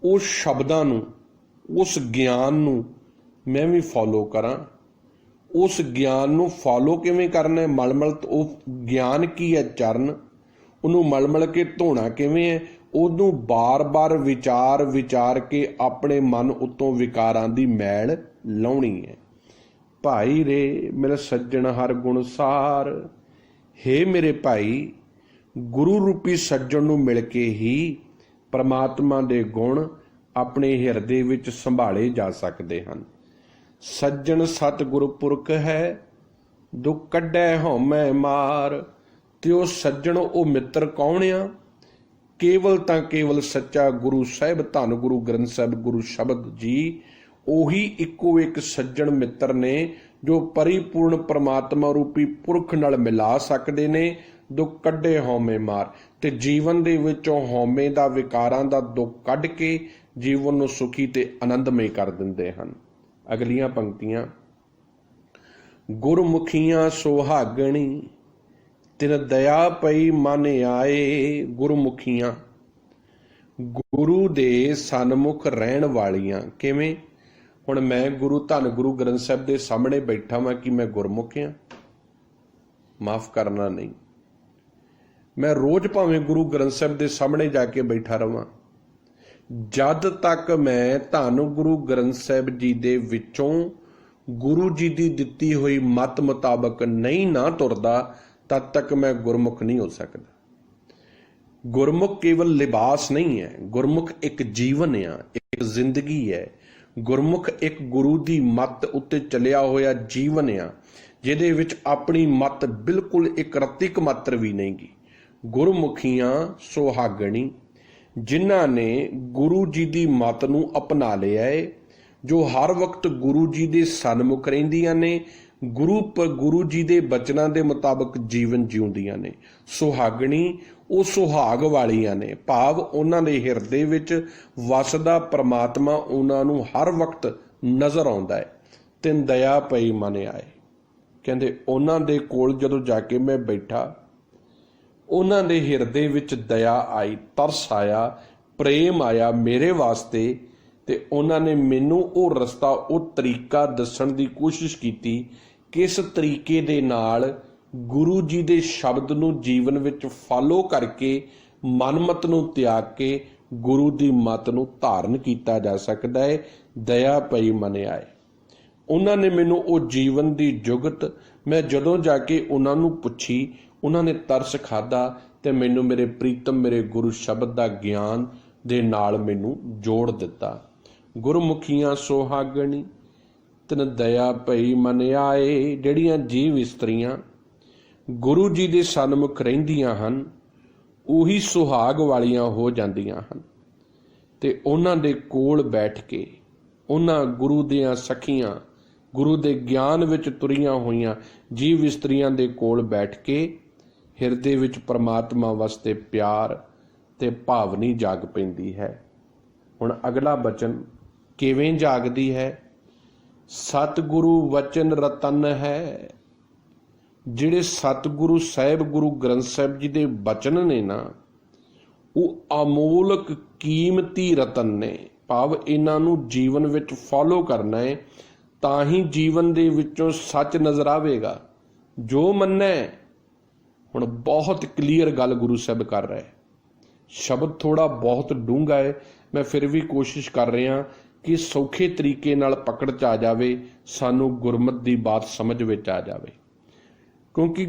ਉਹ ਸ਼ਬਦਾਂ ਨੂੰ, ਉਸ ਗਿਆਨ ਨੂੰ ਮੈਂ ਵੀ ਫੋਲੋ ਕਰਾਂ। ਉਸ ਗਿਆਨ ਨੂੰ ਫੋਲੋ ਕਿਵੇਂ ਕਰਨਾ ਹੈ? ਮਲਮਲ। ਉਹ ਗਿਆਨ ਕੀ ਹੈ? ਚਰਨ। ਉਹਨੂੰ ਮਲਮਲ ਕੇ ਧੋਣਾ ਕਿਵੇਂ ਹੈ? ਉਹਨੂੰ ਬਾਰ-ਬਾਰ ਵਿਚਾਰ ਵਿਚਾਰ ਕੇ ਆਪਣੇ ਮਨ ਉੱਤੋਂ ਵਿਕਾਰਾਂ ਦੀ ਮੈਲ ਲਾਉਣੀ ਹੈ। ਭਾਈ ਰੇ ਮਿਲ ਸੱਜਣ ਹਰ ਗੁਣ ਸਾਰ। ਹੇ ਮੇਰੇ ਭਾਈ, ਗੁਰੂ ਰੂਪੀ ਸੱਜਣ ਨੂੰ ਮਿਲ ਕੇ ਹੀ ਪ੍ਰਮਾਤਮਾ ਦੇ ਗੁਣ ਆਪਣੇ ਹਿਰਦੇ ਵਿੱਚ ਸੰਭਾਲੇ ਜਾ ਸਕਦੇ ਹਨ। ਸੱਜਣ ਸਤਿਗੁਰ ਪੁਰਖ ਹੈ, ਦੁੱਖ ਕੱਢੈ ਹਉਮੈ ਮਾਰ। ਤੇ ਉਹ ਸੱਜਣ, ਉਹ ਮਿੱਤਰ ਕੌਣ ਆ? ਕੇਵਲ ਤਾਂ ਕੇਵਲ ਸੱਚਾ ਗੁਰੂ ਸਾਹਿਬ, ਧੰਨ ਗੁਰੂ ਗ੍ਰੰਥ ਸਾਹਿਬ, ਗੁਰੂ ਸ਼ਬਦ ਜੀ, ਉਹੀ ਇੱਕੋ ਇੱਕ ਸੱਜਣ ਮਿੱਤਰ ਨੇ ਜੋ ਪਰਿਪੂਰਨ ਪ੍ਰਮਾਤਮਾ ਰੂਪੀ ਪੁਰਖ ਨਾਲ ਮਿਲਾ ਸਕਦੇ ਨੇ। ਦੁੱਖ ਕੱਢੇ ਹਉਮੈ ਮਾਰ, ਤੇ ਜੀਵਨ ਦੇ ਵਿੱਚੋਂ ਹਉਮੈ ਦਾ, ਵਿਕਾਰਾਂ ਦਾ ਦੁੱਖ ਕੱਢ ਕੇ ਜੀਵਨ ਨੂੰ ਸੁਖੀ ਤੇ ਆਨੰਦਮਈ ਕਰ ਦਿੰਦੇ ਹਨ। ਅਗਲੀਆਂ ਪੰਕਤੀਆਂ। ਗੁਰਮੁਖੀਆਂ ਸੁਹਾਗਣੀ ਤਿਨ ਦਇਆ ਪਈ ਮਨ ਆਏ। ਗੁਰਮੁਖੀਆਂ, ਗੁਰੂ ਦੇ ਸਨਮੁਖ ਰਹਿਣ ਵਾਲੀਆਂ। ਕਿਵੇਂ? ਹੁਣ ਮੈਂ ਗੁਰੂ, ਧੰਨ ਗੁਰੂ ਗ੍ਰੰਥ ਸਾਹਿਬ ਦੇ ਸਾਹਮਣੇ ਬੈਠਾ ਵਾਂ, ਕਿ ਮੈਂ ਗੁਰਮੁਖ ਹਾਂ? ਮਾਫ ਕਰਨਾ, ਨਹੀਂ। ਮੈਂ ਰੋਜ਼ ਭਾਵੇਂ ਗੁਰੂ ਗ੍ਰੰਥ ਸਾਹਿਬ ਦੇ ਸਾਹਮਣੇ ਜਾ ਕੇ ਬੈਠਾ ਰਵਾਂ, ਜਦ ਤੱਕ ਮੈਂ ਧੰਨ ਗੁਰੂ ਗ੍ਰੰਥ ਸਾਹਿਬ ਜੀ ਦੇ ਵਿੱਚੋਂ ਗੁਰੂ ਜੀ ਦੀ ਦਿੱਤੀ ਹੋਈ ਮੱਤ ਮੁਤਾਬਕ ਨਹੀਂ ਨਾ ਤੁਰਦਾ, ਤਦ ਤੱਕ ਮੈਂ ਗੁਰਮੁਖ ਨਹੀਂ ਹੋ ਸਕਦਾ। ਗੁਰਮੁਖ ਕੇਵਲ ਲਿਬਾਸ ਨਹੀਂ ਹੈ, ਗੁਰਮੁਖ ਇੱਕ ਜੀਵਨ ਆ, ਇੱਕ ਜ਼ਿੰਦਗੀ ਹੈ। ਗੁਰਮੁਖ ਇੱਕ ਗੁਰੂ ਦੀ ਮੱਤ ਉੱਤੇ ਚੱਲਿਆ ਹੋਇਆ ਜੀਵਨ ਆ, ਜਿਹਦੇ ਵਿੱਚ ਆਪਣੀ ਮੱਤ ਬਿਲਕੁਲ ਇੱਕ ਰਤਿਕ ਮਾਤਰ ਵੀ ਨਹੀਂ ਗੀ। ਗੁਰਮੁਖੀਆਂ ਸੁਹਾਗਣੀ, ਜਿਨ੍ਹਾਂ ਨੇ ਗੁਰੂ ਜੀ ਦੀ ਮੱਤ ਨੂੰ ਅਪਣਾ ਲਿਆ ਹੈ, ਜੋ ਹਰ ਵਕਤ ਗੁਰੂ ਜੀ ਦੇ ਸਨਮੁਖ ਰਹਿੰਦੀਆਂ ਨੇ, ਗੁਰੂ ਜੀ ਦੇ ਬਚਨਾਂ ਦੇ ਮੁਤਾਬਕ ਜੀਵਨ ਜਿਉਂਦੀਆਂ ਨੇ। ਸੁਹਾਗਣੀ, ਉਹ ਸੁਹਾਗ ਵਾਲੀਆਂ ਨੇ, ਭਾਵ ਉਹਨਾਂ ਦੇ ਹਿਰਦੇ ਵਿੱਚ ਵਸਦਾ ਪ੍ਰਮਾਤਮਾ ਉਹਨਾਂ ਨੂੰ ਹਰ ਵਕਤ ਨਜ਼ਰ ਆਉਂਦਾ ਹੈ। ਤਿਨ ਦਇਆ ਪਈ ਮਨ ਆਏ। ਕਹਿੰਦੇ ਉਹਨਾਂ ਦੇ ਕੋਲ ਜਦੋਂ ਜਾ ਕੇ ਮੈਂ ਬੈਠਾ, ਉਹਨਾਂ ਦੇ ਹਿਰਦੇ ਵਿੱਚ ਦਇਆ ਆਈ, ਤਰਸ ਆਇਆ, ਪ੍ਰੇਮ ਆਇਆ ਮੇਰੇ ਵਾਸਤੇ, ਤੇ ਉਹਨਾਂ ਨੇ ਮੈਨੂੰ ਉਹ ਰਸਤਾ, ਉਹ ਤਰੀਕਾ ਦੱਸਣ ਦੀ ਕੋਸ਼ਿਸ਼ ਕੀਤੀ, ਕਿਸ ਤਰੀਕੇ ਦੇ ਨਾਲ ਗੁਰੂ ਜੀ ਦੇ ਸ਼ਬਦ ਨੂੰ ਜੀਵਨ ਵਿੱਚ ਫਾਲੋ ਕਰਕੇ, ਮਨਮਤ ਨੂੰ ਤਿਆਗ ਕੇ ਗੁਰੂ ਦੀ ਮੱਤ ਨੂੰ ਧਾਰਨ ਕੀਤਾ ਜਾ ਸਕਦਾ ਹੈ। ਦਇਆ ਪਈ ਮਨ ਆਏ। ਉਹਨਾਂ ਨੇ ਮੈਨੂੰ ਉਹ ਜੀਵਨ ਦੀ ਜੁਗਤ, ਮੈਂ ਜਦੋਂ ਜਾ ਕੇ ਉਹਨਾਂ ਨੂੰ ਪੁੱਛੀ, ਉਹਨਾਂ ਨੇ ਤਰਸ ਖਾਧਾ ਤੇ ਮੈਨੂੰ ਮੇਰੇ ਪ੍ਰੀਤਮ ਮੇਰੇ ਗੁਰੂ ਸ਼ਬਦ ਦਾ ਗਿਆਨ ਦੇ ਨਾਲ ਮੈਨੂੰ ਜੋੜ ਦਿੱਤਾ। ਗੁਰਮੁਖੀਆਂ ਸੁਹਾਗਣੀ ਤਨ ਦਇਆ ਪਈ ਮਨ ਆਏ। ਜਿਹੜੀਆਂ ਜੀਵ ਇਸਤਰੀਆਂ ਗੁਰੂ ਜੀ ਦੇ ਸਨਮੁਖ ਰਹਿੰਦੀਆਂ ਹਨ, ਉਹੀ ਸੁਹਾਗ ਵਾਲੀਆਂ ਹੋ ਜਾਂਦੀਆਂ ਹਨ, ਤੇ ਉਹਨਾਂ ਦੇ ਕੋਲ ਬੈਠ ਕੇ, ਉਹਨਾਂ ਗੁਰੂ ਦੀਆਂ ਸਖੀਆਂ, ਗੁਰੂ ਦੇ ਗਿਆਨ ਵਿੱਚ ਤੁਰੀਆਂ ਹੋਈਆਂ ਜੀਵ ਇਸਤਰੀਆਂ ਦੇ ਕੋਲ ਬੈਠ ਕੇ ਹਿਰਦੇ ਵਿੱਚ ਪਰਮਾਤਮਾ ਵਾਸਤੇ ਪਿਆਰ ਤੇ ਭਾਵਨੀ ਜਾਗ ਪੈਂਦੀ ਹੈ। ਹੁਣ ਅਗਲਾ ਬਚਨ ਕਿਵੇਂ ਜਾਗਦੀ ਹੈ? ਸਤਿਗੁਰੂ ਵਚਨ ਰਤਨ ਹੈ। ਜਿਹੜੇ ਸਤਿਗੁਰੂ ਸਾਹਿਬ, ਗੁਰੂ ਗ੍ਰੰਥ ਸਾਹਿਬ ਜੀ ਦੇ ਬਚਨ ਨੇ ਨਾ, ਉਹ ਅਮੋਲਕ ਕੀਮਤੀ ਰਤਨ ਨੇ। ਭਾਵ ਇਹਨਾਂ ਨੂੰ ਜੀਵਨ ਵਿੱਚ ਫੋਲੋ ਕਰਨਾ ਹੈ, ਤਾਂ ਹੀ ਜੀਵਨ ਦੇ ਵਿੱਚੋਂ ਸੱਚ ਨਜ਼ਰ ਆਵੇਗਾ। ਜੋ ਮੰਨੈ, ਹੁਣ ਬਹੁਤ ਕਲੀਅਰ ਗੱਲ ਗੁਰੂ ਸਾਹਿਬ ਕਰ ਰਹੇ। ਸ਼ਬਦ ਥੋੜਾ ਬਹੁਤ ਡੂੰਘਾ ਹੈ, ਮੈਂ ਫਿਰ ਵੀ ਕੋਸ਼ਿਸ਼ ਕਰ ਰਿਹਾ ਕਿ ਸੌਖੇ ਤਰੀਕੇ ਨਾਲ ਪਕੜ 'ਚ ਆ ਜਾਵੇ, ਸਾਨੂੰ ਗੁਰਮਤਿ ਦੀ ਬਾਤ ਸਮਝ ਵਿੱਚ ਆ ਜਾਵੇ। ਕਿਉਂਕਿ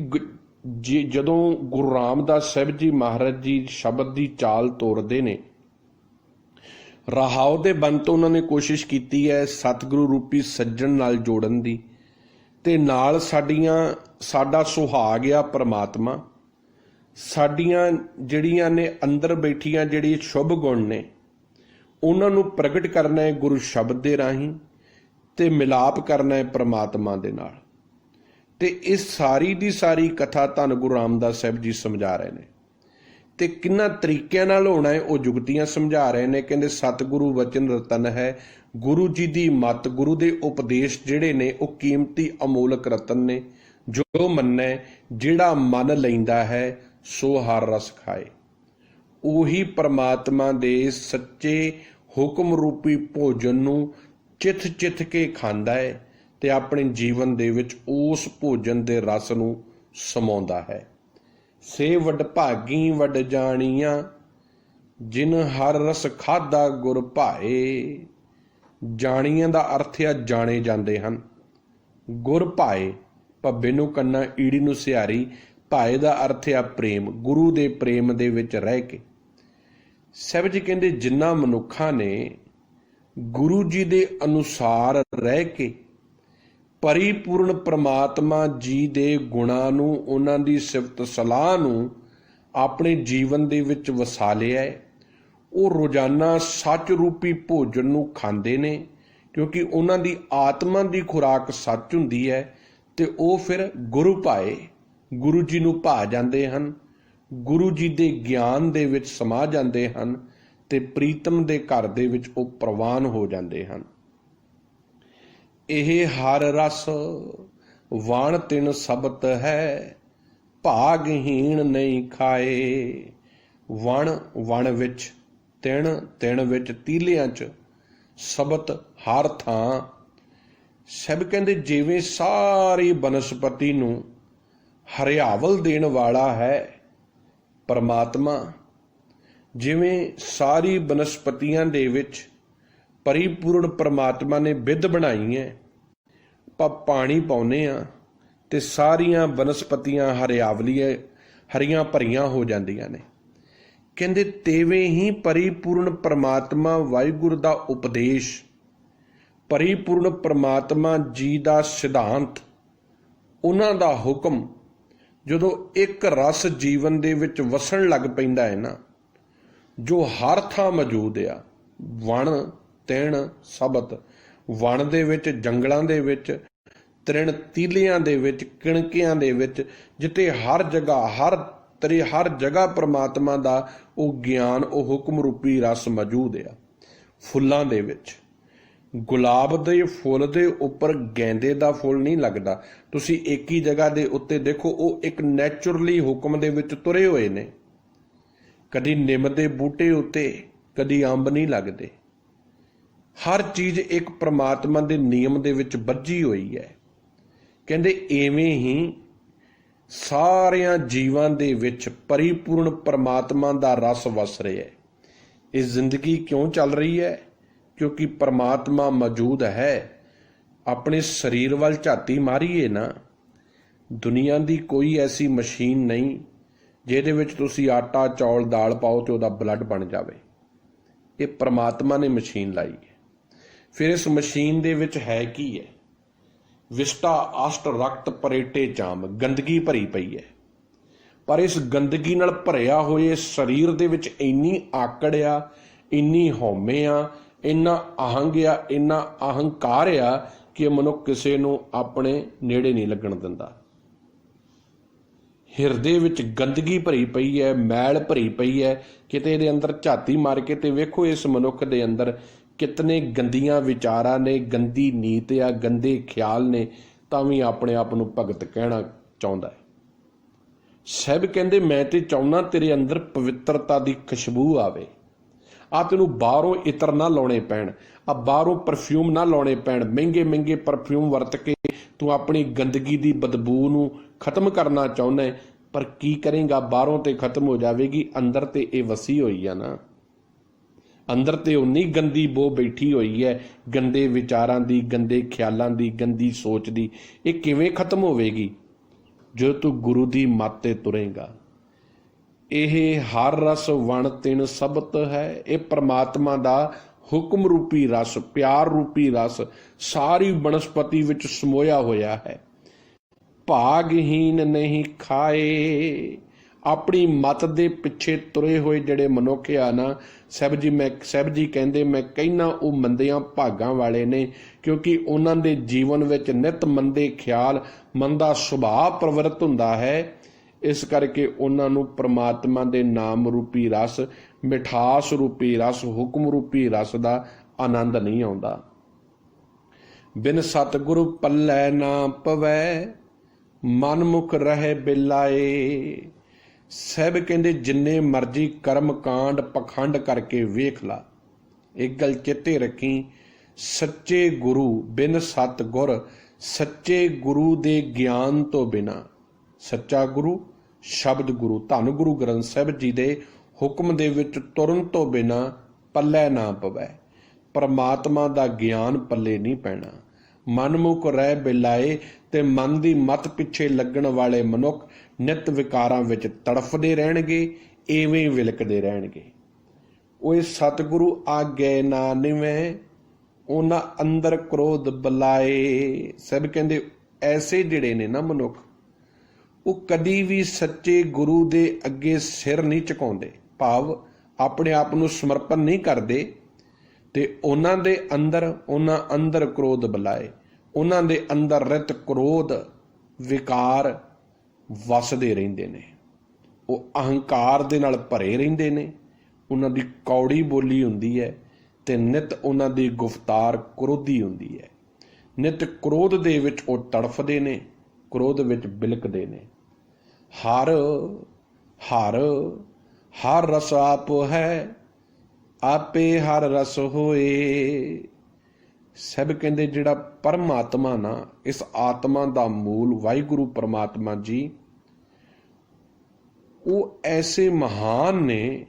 ਜਦੋਂ ਗੁਰੂ ਰਾਮਦਾਸ ਸਾਹਿਬ ਜੀ ਮਹਾਰਾਜ ਜੀ ਸ਼ਬਦ ਦੀ ਚਾਲ ਤੋਰਦੇ ਨੇ, ਰਹਾਉ ਦੇ ਬੰਦ ਤੋਂ ਉਹਨਾਂ ਨੇ ਕੋਸ਼ਿਸ਼ ਕੀਤੀ ਹੈ ਸਤਿਗੁਰੂ ਰੂਪੀ ਸੱਜਣ ਨਾਲ ਜੋੜਨ ਦੀ, ਤੇ ਨਾਲ ਸਾਡਾ ਸੁਹਾਗ ਆ ਪਰਮਾਤਮਾ, ਸਾਡੀਆਂ ਜਿਹੜੀਆਂ ਨੇ ਅੰਦਰ ਬੈਠੀਆਂ ਜਿਹੜੀ ਸ਼ੁਭ ਗੁਣ ਨੇ, ਉਹਨਾਂ ਨੂੰ ਪ੍ਰਗਟ ਕਰਨਾ ਹੈ ਗੁਰੂ ਸ਼ਬਦ ਦੇ ਰਾਹੀਂ, ਤੇ ਮਿਲਾਪ ਕਰਨਾ ਹੈ ਪਰਮਾਤਮਾ ਦੇ ਨਾਲ। ਤੇ ਇਹ ਸਾਰੀ ਦੀ ਸਾਰੀ ਕਥਾ ਧੰਨ ਗੁਰੂ ਰਾਮਦਾਸ ਸਾਹਿਬ ਜੀ ਸਮਝਾ ਰਹੇ ਨੇ, ਤੇ ਕਿੰਨਾ ਤਰੀਕਿਆਂ ਨਾਲ ਹੋਣਾ ਹੈ ਉਹ ਜੁਗਤੀਆਂ ਸਮਝਾ ਰਹੇ ਨੇ। ਕਹਿੰਦੇ ਸਤਿਗੁਰੂ ਵਚਨ ਰਤਨ ਹੈ। ਗੁਰੂ ਜੀ ਦੀ ਮੱਤ, ਗੁਰੂ ਦੇ ਉਪਦੇਸ਼ ਜਿਹੜੇ ਨੇ ਉਹ ਕੀਮਤੀ ਅਮੋਲਕ ਰਤਨ ਨੇ। ਜੋ ਮੰਨੈ, ਜਿਹੜਾ ਮੰਨ ਲੈਂਦਾ ਹੈ, ਸੋ ਹਰ ਰਸ ਖਾਏ। ਉਹੀ ਪਰਮਾਤਮਾ ਦੇ ਸੱਚੇ ਹੁਕਮ ਰੂਪੀ ਭੋਜਨ ਨੂੰ ਚਿੱਥ ਚਿੱਥ ਕੇ ਖਾਂਦਾ ਹੈ, ਤੇ ਆਪਣੇ ਜੀਵਨ ਦੇ ਵਿੱਚ ਉਸ ਭੋਜਨ ਦੇ ਰਸ ਨੂੰ ਸਮਾਉਂਦਾ ਹੈ। ਸੇ ਵਡਭਾਗੀ ਵਡ ਜਾਣੀਆਂ, ਜਿਨ ਹਰ ਰਸ ਖਾਧਾ ਗੁਰ ਭਾਏ। ਜਾਣੀਆਂ ਦਾ ਅਰਥ ਆ ਜਾਣੇ ਜਾਂਦੇ ਹਨ। ਗੁਰ ਭਾਏ, ਭੱਬੇ ਨੂੰ ਕੰਨਾ, ਈੜੀ ਨੂੰ ਸਿਹਾਰੀ, ਭਾਏ ਦਾ ਅਰਥ ਆ ਪ੍ਰੇਮ, ਗੁਰੂ ਦੇ ਪ੍ਰੇਮ ਦੇ ਵਿੱਚ ਰਹਿ ਕੇ। ਸਾਹਿਬ ਜੀ ਕਹਿੰਦੇ ਜਿਨ੍ਹਾਂ ਮਨੁੱਖਾਂ ਨੇ ਗੁਰੂ ਜੀ ਦੇ ਅਨੁਸਾਰ ਰਹਿ ਕੇ ਪਰਿਪੂਰਨ ਪ੍ਰਮਾਤਮਾ ਜੀ ਦੇ ਗੁਣਾਂ ਨੂੰ, ਉਹਨਾਂ ਦੀ ਸਿਫਤ ਸਲਾਹ ਨੂੰ ਆਪਣੇ ਜੀਵਨ ਦੇ ਵਿੱਚ ਵਸਾ ਲਿਆ ਹੈ, ਉਹ ਰੋਜ਼ਾਨਾ ਸੱਚ ਰੂਪੀ ਭੋਜਨ ਨੂੰ ਖਾਂਦੇ ਨੇ, ਕਿਉਂਕਿ ਉਹਨਾਂ ਦੀ ਆਤਮਾ ਦੀ ਖੁਰਾਕ ਸੱਚ ਹੁੰਦੀ ਹੈ, ਤੇ ਉਹ ਫਿਰ ਗੁਰੂ ਭਾਏ, ਗੁਰੂ ਜੀ ਨੂੰ ਭਾ ਜਾਂਦੇ ਹਨ, ਗੁਰੂ ਜੀ ਦੇ ਗਿਆਨ ਦੇ ਵਿੱਚ ਸਮਾ ਜਾਂਦੇ ਹਨ, ਤੇ ਪ੍ਰੀਤਮ ਦੇ ਘਰ ਦੇ ਵਿੱਚ ਉਹ ਪ੍ਰਵਾਨ ਹੋ ਜਾਂਦੇ ਹਨ। ਇਹ ਹਰ ਰਸ ਵਣ ਤਿਨ ਸਬਤ ਹੈ, ਭਾਗਹੀਣ ਨਹੀਂ ਖਾਏ। ਵਣ ਵਿੱਚ, ਤਿਣ ਵਿੱਚ, ਤੀਲਿਆਂ 'ਚ, ਸਬਤ ਹਰ ਥਾਂ। ਸਭ ਕਹਿੰਦੇ ਜਿਵੇਂ ਸਾਰੀ ਬਨਸਪਤੀ ਨੂੰ ਹਰਿਆਵਲ ਦੇਣ ਵਾਲਾ ਹੈ ਪਰਮਾਤਮਾ, ਜਿਵੇਂ ਸਾਰੀ ਬਨਸਪਤੀਆਂ ਦੇ ਵਿੱਚ ਪਰਿਪੂਰਨ ਪਰਮਾਤਮਾ ਨੇ ਬਿੱਧ ਬਣਾਈ ਹੈ। ਆਪਾਂ ਪਾਣੀ ਪਾਉਂਦੇ ਹਾਂ ਤੇ ਸਾਰੀਆਂ ਬਨਸਪਤੀਆਂ ਹਰੀਆਂ ਭਰੀਆਂ ਹੋ ਜਾਂਦੀਆਂ ਨੇ। ਕਹਿੰਦੇ ਤੇਵੇਂ ਹੀ ਪਰਿਪੂਰਨ ਪਰਮਾਤਮਾ ਵਾਹਿਗੁਰੂ ਦਾ ਉਪਦੇਸ਼, ਪਰਿਪੂਰਨ ਪਰਮਾਤਮਾ ਜੀ ਦਾ ਸਿਧਾਂਤ, ਉਹਨਾਂ ਦਾ ਹੁਕਮ ਜਦੋਂ ਇੱਕ ਰਸ ਜੀਵਨ ਦੇ ਵਿੱਚ ਵਸਣ ਲੱਗ ਪੈਂਦਾ ਹੈ ਨਾ, ਜੋ ਹਰ ਥਾਂ ਮੌਜੂਦ ਆ, ਵਣ ਤਿਣ ਸਬਤ, ਵਣ ਦੇ ਵਿੱਚ, ਜੰਗਲਾਂ ਦੇ ਵਿੱਚ, ਤ੍ਰਿਣ ਤੀਲਿਆਂ ਦੇ ਵਿੱਚ, ਕਿਣਕਿਆਂ ਦੇ ਵਿੱਚ, ਜਿੱਥੇ ਹਰ ਜਗ੍ਹਾ ਪ੍ਰਮਾਤਮਾ ਦਾ ਉਹ ਗਿਆਨ, ਉਹ ਹੁਕਮ ਰੂਪੀ ਰਸ ਮੌਜੂਦ ਆ। ਫੁੱਲਾਂ ਦੇ ਵਿੱਚ, ਗੁਲਾਬ ਦੇ ਫੁੱਲ ਦੇ ਉੱਪਰ ਗੈਂਦੇ ਦਾ ਫੁੱਲ ਨਹੀਂ ਲੱਗਦਾ। ਤੁਸੀਂ ਇੱਕ ਹੀ ਜਗ੍ਹਾ ਦੇ ਉੱਤੇ ਦੇਖੋ, ਉਹ ਇੱਕ ਨੈਚੁਰਲੀ ਹੁਕਮ ਦੇ ਵਿੱਚ ਤੁਰੇ ਹੋਏ ਨੇ। ਕਦੀ ਨਿੰਮ ਦੇ ਬੂਟੇ ਉੱਤੇ, ਕਦੀ ਅੰਬ ਨਹੀਂ ਲੱਗਦੇ। ਹਰ ਚੀਜ਼ ਇੱਕ ਪ੍ਰਮਾਤਮਾ ਦੇ ਨਿਯਮ ਦੇ ਵਿੱਚ ਬੱਝੀ ਹੋਈ ਹੈ। ਕਹਿੰਦੇ ਇਵੇਂ ਹੀ ਸਾਰਿਆਂ ਜੀਵਾਂ ਦੇ ਵਿੱਚ ਪਰਿਪੂਰਨ ਪ੍ਰਮਾਤਮਾ ਦਾ ਰਸ ਵਸ ਰਿਹਾ ਹੈ। ਇਹ ਜ਼ਿੰਦਗੀ ਕਿਉਂ ਚੱਲ ਰਹੀ ਹੈ? ਕਿਉਂਕਿ ਪ੍ਰਮਾਤਮਾ ਮੌਜੂਦ ਹੈ। ਆਪਣੇ ਸਰੀਰ ਵੱਲ ਝਾਤੀ ਮਾਰੀਏ ਨਾ, ਦੁਨੀਆ ਦੀ ਕੋਈ ਐਸੀ ਮਸ਼ੀਨ ਨਹੀਂ ਜਿਹਦੇ ਵਿੱਚ ਤੁਸੀਂ ਆਟਾ, ਚੌਲ, ਦਾਲ ਪਾਓ ਤੇ ਉਹਦਾ ਬਲੱਡ ਬਣ ਜਾਵੇ। ਇਹ ਪ੍ਰਮਾਤਮਾ ਨੇ ਮਸ਼ੀਨ ਲਾਈ ਹੈ। ਫਿਰ ਇਸ ਮਸ਼ੀਨ ਦੇ ਵਿੱਚ ਹੈ ਕੀ ਹੈ? ਵਿਸ਼ਟਾ ਅਸ਼ਟ ਰਕਤ ਪਰੇਟੇ ਚਾਮ, ਗੰਦਗੀ ਭਰੀ ਪਈ ਹੈ। ਪਰ ਇਸ ਗੰਦਗੀ ਨਾਲ ਭਰਿਆ ਹੋਏ ਸਰੀਰ ਦੇ ਵਿੱਚ ਇੰਨੀ ਆਕੜ ਆ, ਇੰਨੀ ਹਉਮੈ ਆ, ਇੰਨਾ ਅਹੰਗ ਆ, ਇੰਨਾ ਅਹੰਕਾਰ ਆ ਕਿ ਮਨੁੱਖ ਕਿਸੇ ਨੂੰ ਆਪਣੇ ਨੇੜੇ ਨਹੀਂ ਲੱਗਣ ਦਿੰਦਾ। ਹਿਰਦੇ ਵਿੱਚ ਗੰਦਗੀ ਭਰੀ ਪਈ ਹੈ, ਮੈਲ ਭਰੀ ਪਈ ਹੈ। ਕਿਤੇ ਇਹਦੇ ਅੰਦਰ ਝਾਤੀ ਮਾਰ ਕੇ ਤੇ ਵੇਖੋ, ਇਸ ਮਨੁੱਖ ਦੇ ਅੰਦਰ ਕਿਤਨੇ ਗੰਦੀਆਂ ਵਿਚਾਰਾਂ ਨੇ, ਗੰਦੀ ਨੀਤ ਆ, ਗੰਦੇ ਖਿਆਲ ਨੇ, ਤਾਂ ਵੀ ਆਪਣੇ ਆਪ ਨੂੰ ਭਗਤ ਕਹਿਣਾ ਚਾਹੁੰਦਾ ਹੈ। ਸਾਹਿਬ ਕਹਿੰਦੇ ਮੈਂ ਤੇ ਚਾਹੁੰਦਾ ਤੇਰੇ ਅੰਦਰ ਪਵਿੱਤਰਤਾ ਦੀ ਖੁਸ਼ਬੂ ਆਵੇ। ਆ ਤੈਨੂੰ ਬਾਹਰੋਂ ਇਤਰ ਨਾ ਲਾਉਣੇ ਪੈਣ, ਆ ਬਾਹਰੋਂ ਪਰਫਿਊਮ ਨਾ ਲਾਉਣੇ ਪੈਣ। ਮਹਿੰਗੇ ਮਹਿੰਗੇ ਪਰਫਿਊਮ ਵਰਤ ਕੇ ਤੂੰ ਆਪਣੀ ਗੰਦਗੀ ਦੀ ਬਦਬੂ ਨੂੰ ਖਤਮ ਕਰਨਾ ਚਾਹੁੰਦਾ ਹੈ। ਪਰ ਕੀ ਕਰੇਗਾ? ਬਾਹਰੋਂ ਤੇ ਖਤਮ ਹੋ ਜਾਵੇਗੀ, ਅੰਦਰ ਤੇ ਇਹ ਵਸੀ ਹੋਈ ਆ ਨਾ। ਅੰਦਰ ਤੇ ਉਨੀ ਗੰਦੀ ਬੋ ਬੈਠੀ ਹੋਈ ਹੈ, ਗੰਦੇ ਵਿਚਾਰਾਂ ਦੀ, ਗੰਦੇ ਖਿਆਲਾਂ ਦੀ, ਗੰਦੀ ਸੋਚ ਦੀ। ਇਹ ਕਿਵੇਂ ਖਤਮ ਹੋਵੇਗੀ? ਜੋ ਤੂੰ ਗੁਰੂ ਦੀ ਮੱਤ ਤੇ ਤੁਰੇਗਾ। ਇਹ ਹਰ ਰਸ ਵਣ ਤਿਨ ਸਬਤ ਹੈ। ਇਹ ਪ੍ਰਮਾਤਮਾ ਦਾ ਹੁਕਮ ਰੂਪੀ ਰਸ, ਪਿਆਰ ਰੂਪੀ ਰਸ ਸਾਰੀ ਬਨਸਪਤੀ ਵਿੱਚ ਸਮੋਇਆ ਹੋਇਆ ਹੈ। ਭਾਗਹੀਨ ਨਹੀਂ ਖਾਏ। ਆਪਣੀ ਮਤ ਦੇ ਪਿੱਛੇ ਤੁਰੇ ਹੋਏ ਜਿਹੜੇ ਮਨੁੱਖ ਆ ਨਾ, ਸਾਹਿਬ ਜੀ ਕਹਿੰਦੇ ਮੈਂ ਕਹਿਣਾ ਉਹ ਮੰਦਿਆਂ ਭਾਗਾਂ ਵਾਲੇ ਨੇ, ਕਿਉਂਕਿ ਉਹਨਾਂ ਦੇ ਜੀਵਨ ਵਿੱਚ ਨਿਤ ਮੰਦੇ ਖਿਆਲ, ਮੰਦਾ ਸੁਭਾਅ ਪ੍ਰਵਰਤ ਹੁੰਦਾ ਹੈ। ਇਸ ਕਰਕੇ ਉਹਨਾਂ ਨੂੰ ਪ੍ਰਮਾਤਮਾ ਦੇ ਨਾਮ ਰੂਪੀ ਰਸ, ਮਿਠਾਸ ਰੂਪੀ ਰਸ, ਹੁਕਮ ਰੂਪੀ ਰਸ ਦਾ ਆਨੰਦ ਨਹੀਂ ਆਉਂਦਾ। ਬਿਨ ਸਤਿਗੁਰੂ ਪੱਲੇ ਨਾ ਪਵੈ, ਮਨਮੁਖ ਰਹੇ ਬਿਲਾਏ। ਸਾਹਿਬ ਕਹਿੰਦੇ ਜਿੰਨੇ ਮਰਜ਼ੀ ਕਰਮ ਕਾਂਡ ਪਖੰਡ ਕਰਕੇ ਵੇਖ ਲਾ, ਇੱਕ ਗੱਲ ਚੇਤੇ ਰੱਖੀ, ਸੱਚੇ ਗੁਰੂ ਬਿਨ ਸਤਿਗੁਰ, ਸੱਚੇ ਗੁਰੂ ਦੇ ਗਿਆਨ ਤੋਂ ਬਿਨਾ, ਸੱਚਾ ਗੁਰੂ ਸ਼ਬਦ ਗੁਰੂ ਧੰਨ ਗੁਰੂ ਗ੍ਰੰਥ ਸਾਹਿਬ ਜੀ ਦੇ ਹੁਕਮ ਦੇ ਵਿੱਚ ਤੁਰਨ ਤੋਂ ਬਿਨਾ ਪੱਲੇ ਨਾ ਪਵੈ। ਪਰਮਾਤਮਾ ਦਾ ਗਿਆਨ ਪੱਲੇ ਨਹੀਂ ਪੈਣਾ। ਮਨਮੁਖ ਰਹਿ ਬਿਲਾਏ, ਤੇ ਮਨ ਦੀ ਮੱਤ ਪਿੱਛੇ ਲੱਗਣ ਵਾਲੇ ਮਨੁੱਖ ਨਿਤ ਵਿਕਾਰਾਂ ਵਿੱਚ ਤੜਫਦੇ ਰਹਿਣਗੇ, ਇਵੇਂ ਵਿਲਕਦੇ ਰਹਿਣਗੇ। ਉਹ ਸਤਿਗੁਰੂ ਆਗੇ ਨਾ ਨਿਵੇਂ, ਉਹਨਾਂ ਅੰਦਰ ਕ੍ਰੋਧ ਬੁਲਾਏ। ਸਭ ਕਹਿੰਦੇ ਐਸੇ ਜਿਹੜੇ ਨੇ ਨਾ ਮਨੁੱਖ, ਉਹ ਕਦੀ ਵੀ ਸੱਚੇ ਗੁਰੂ ਦੇ ਅੱਗੇ ਸਿਰ ਨਹੀਂ ਝੁਕਾਉਂਦੇ, ਭਾਵ ਆਪਣੇ ਆਪ ਨੂੰ ਸਮਰਪਣ ਨਹੀਂ ਕਰਦੇ। ਤੇ ਉਹਨਾਂ ਦੇ ਅੰਦਰ ਕ੍ਰੋਧ ਬੁਲਾਏ। ਉਹਨਾਂ ਦੇ ਅੰਦਰ ਰਿਤ ਕ੍ਰੋਧ ਵਿਕਾਰ ਵਸਦੇ ਰਹਿੰਦੇ ਨੇ। ਉਹ ਅਹੰਕਾਰ ਦੇ ਨਾਲ ਭਰੇ ਰਹਿੰਦੇ ਨੇ। ਉਹਨਾਂ ਦੀ ਕੌੜੀ ਬੋਲੀ ਹੁੰਦੀ ਹੈ ਤੇ ਨਿਤ ਉਹਨਾਂ ਦੀ ਗੁਫ਼ਤਾਰ ਕ੍ਰੋਧੀ ਹੁੰਦੀ ਹੈ। ਨਿਤ ਕ੍ਰੋਧ ਦੇ ਵਿੱਚ ਉਹ ਤੜਫਦੇ ਨੇ, ਕ੍ਰੋਧ ਵਿੱਚ ਬਿਲਕਦੇ ਨੇ। ਹਰ ਹਰ ਹਰ ਰਸ ਆਪ ਹੈ, ਆਪੇ ਹਰ ਰਸ ਹੋਏ। ਸਭ ਕਹਿੰਦੇ ਜਿਹੜਾ ਪਰਮਾਤਮਾ ਨਾ, ਇਸ ਆਤਮਾ ਦਾ ਮੂਲ ਵਾਹਿਗੁਰੂ ਪਰਮਾਤਮਾ ਜੀ, ਉਹ ਐਸੇ ਮਹਾਨ ਨੇ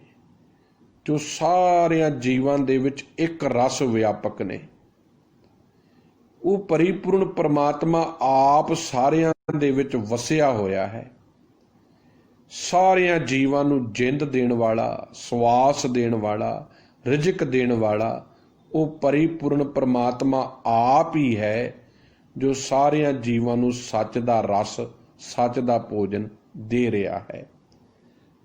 ਜੋ ਸਾਰਿਆਂ ਜੀਵਾਂ ਦੇ ਵਿੱਚ ਇੱਕ ਰਸ ਵਿਆਪਕ ਨੇ। ਉਹ ਪਰਿਪੂਰਨ ਪਰਮਾਤਮਾ ਆਪ ਸਾਰਿਆਂ ਦੇ ਵਿੱਚ ਵਸਿਆ ਹੋਇਆ ਹੈ। ਸਾਰਿਆਂ ਜੀਵਾਂ ਨੂੰ ਜਿੰਦ ਦੇਣ ਵਾਲਾ, ਸਵਾਸ ਦੇਣ ਵਾਲਾ, ਰਿਜ਼ਕ ਦੇਣ ਵਾਲਾ ਉਹ ਪਰਿਪੂਰਨ ਪਰਮਾਤਮਾ ਆਪ ਹੀ ਹੈ, ਜੋ ਸਾਰਿਆਂ ਜੀਵਾਂ ਨੂੰ ਸੱਚ ਦਾ ਰਸ, ਸੱਚ ਦਾ ਭੋਜਨ ਦੇ ਰਿਹਾ ਹੈ।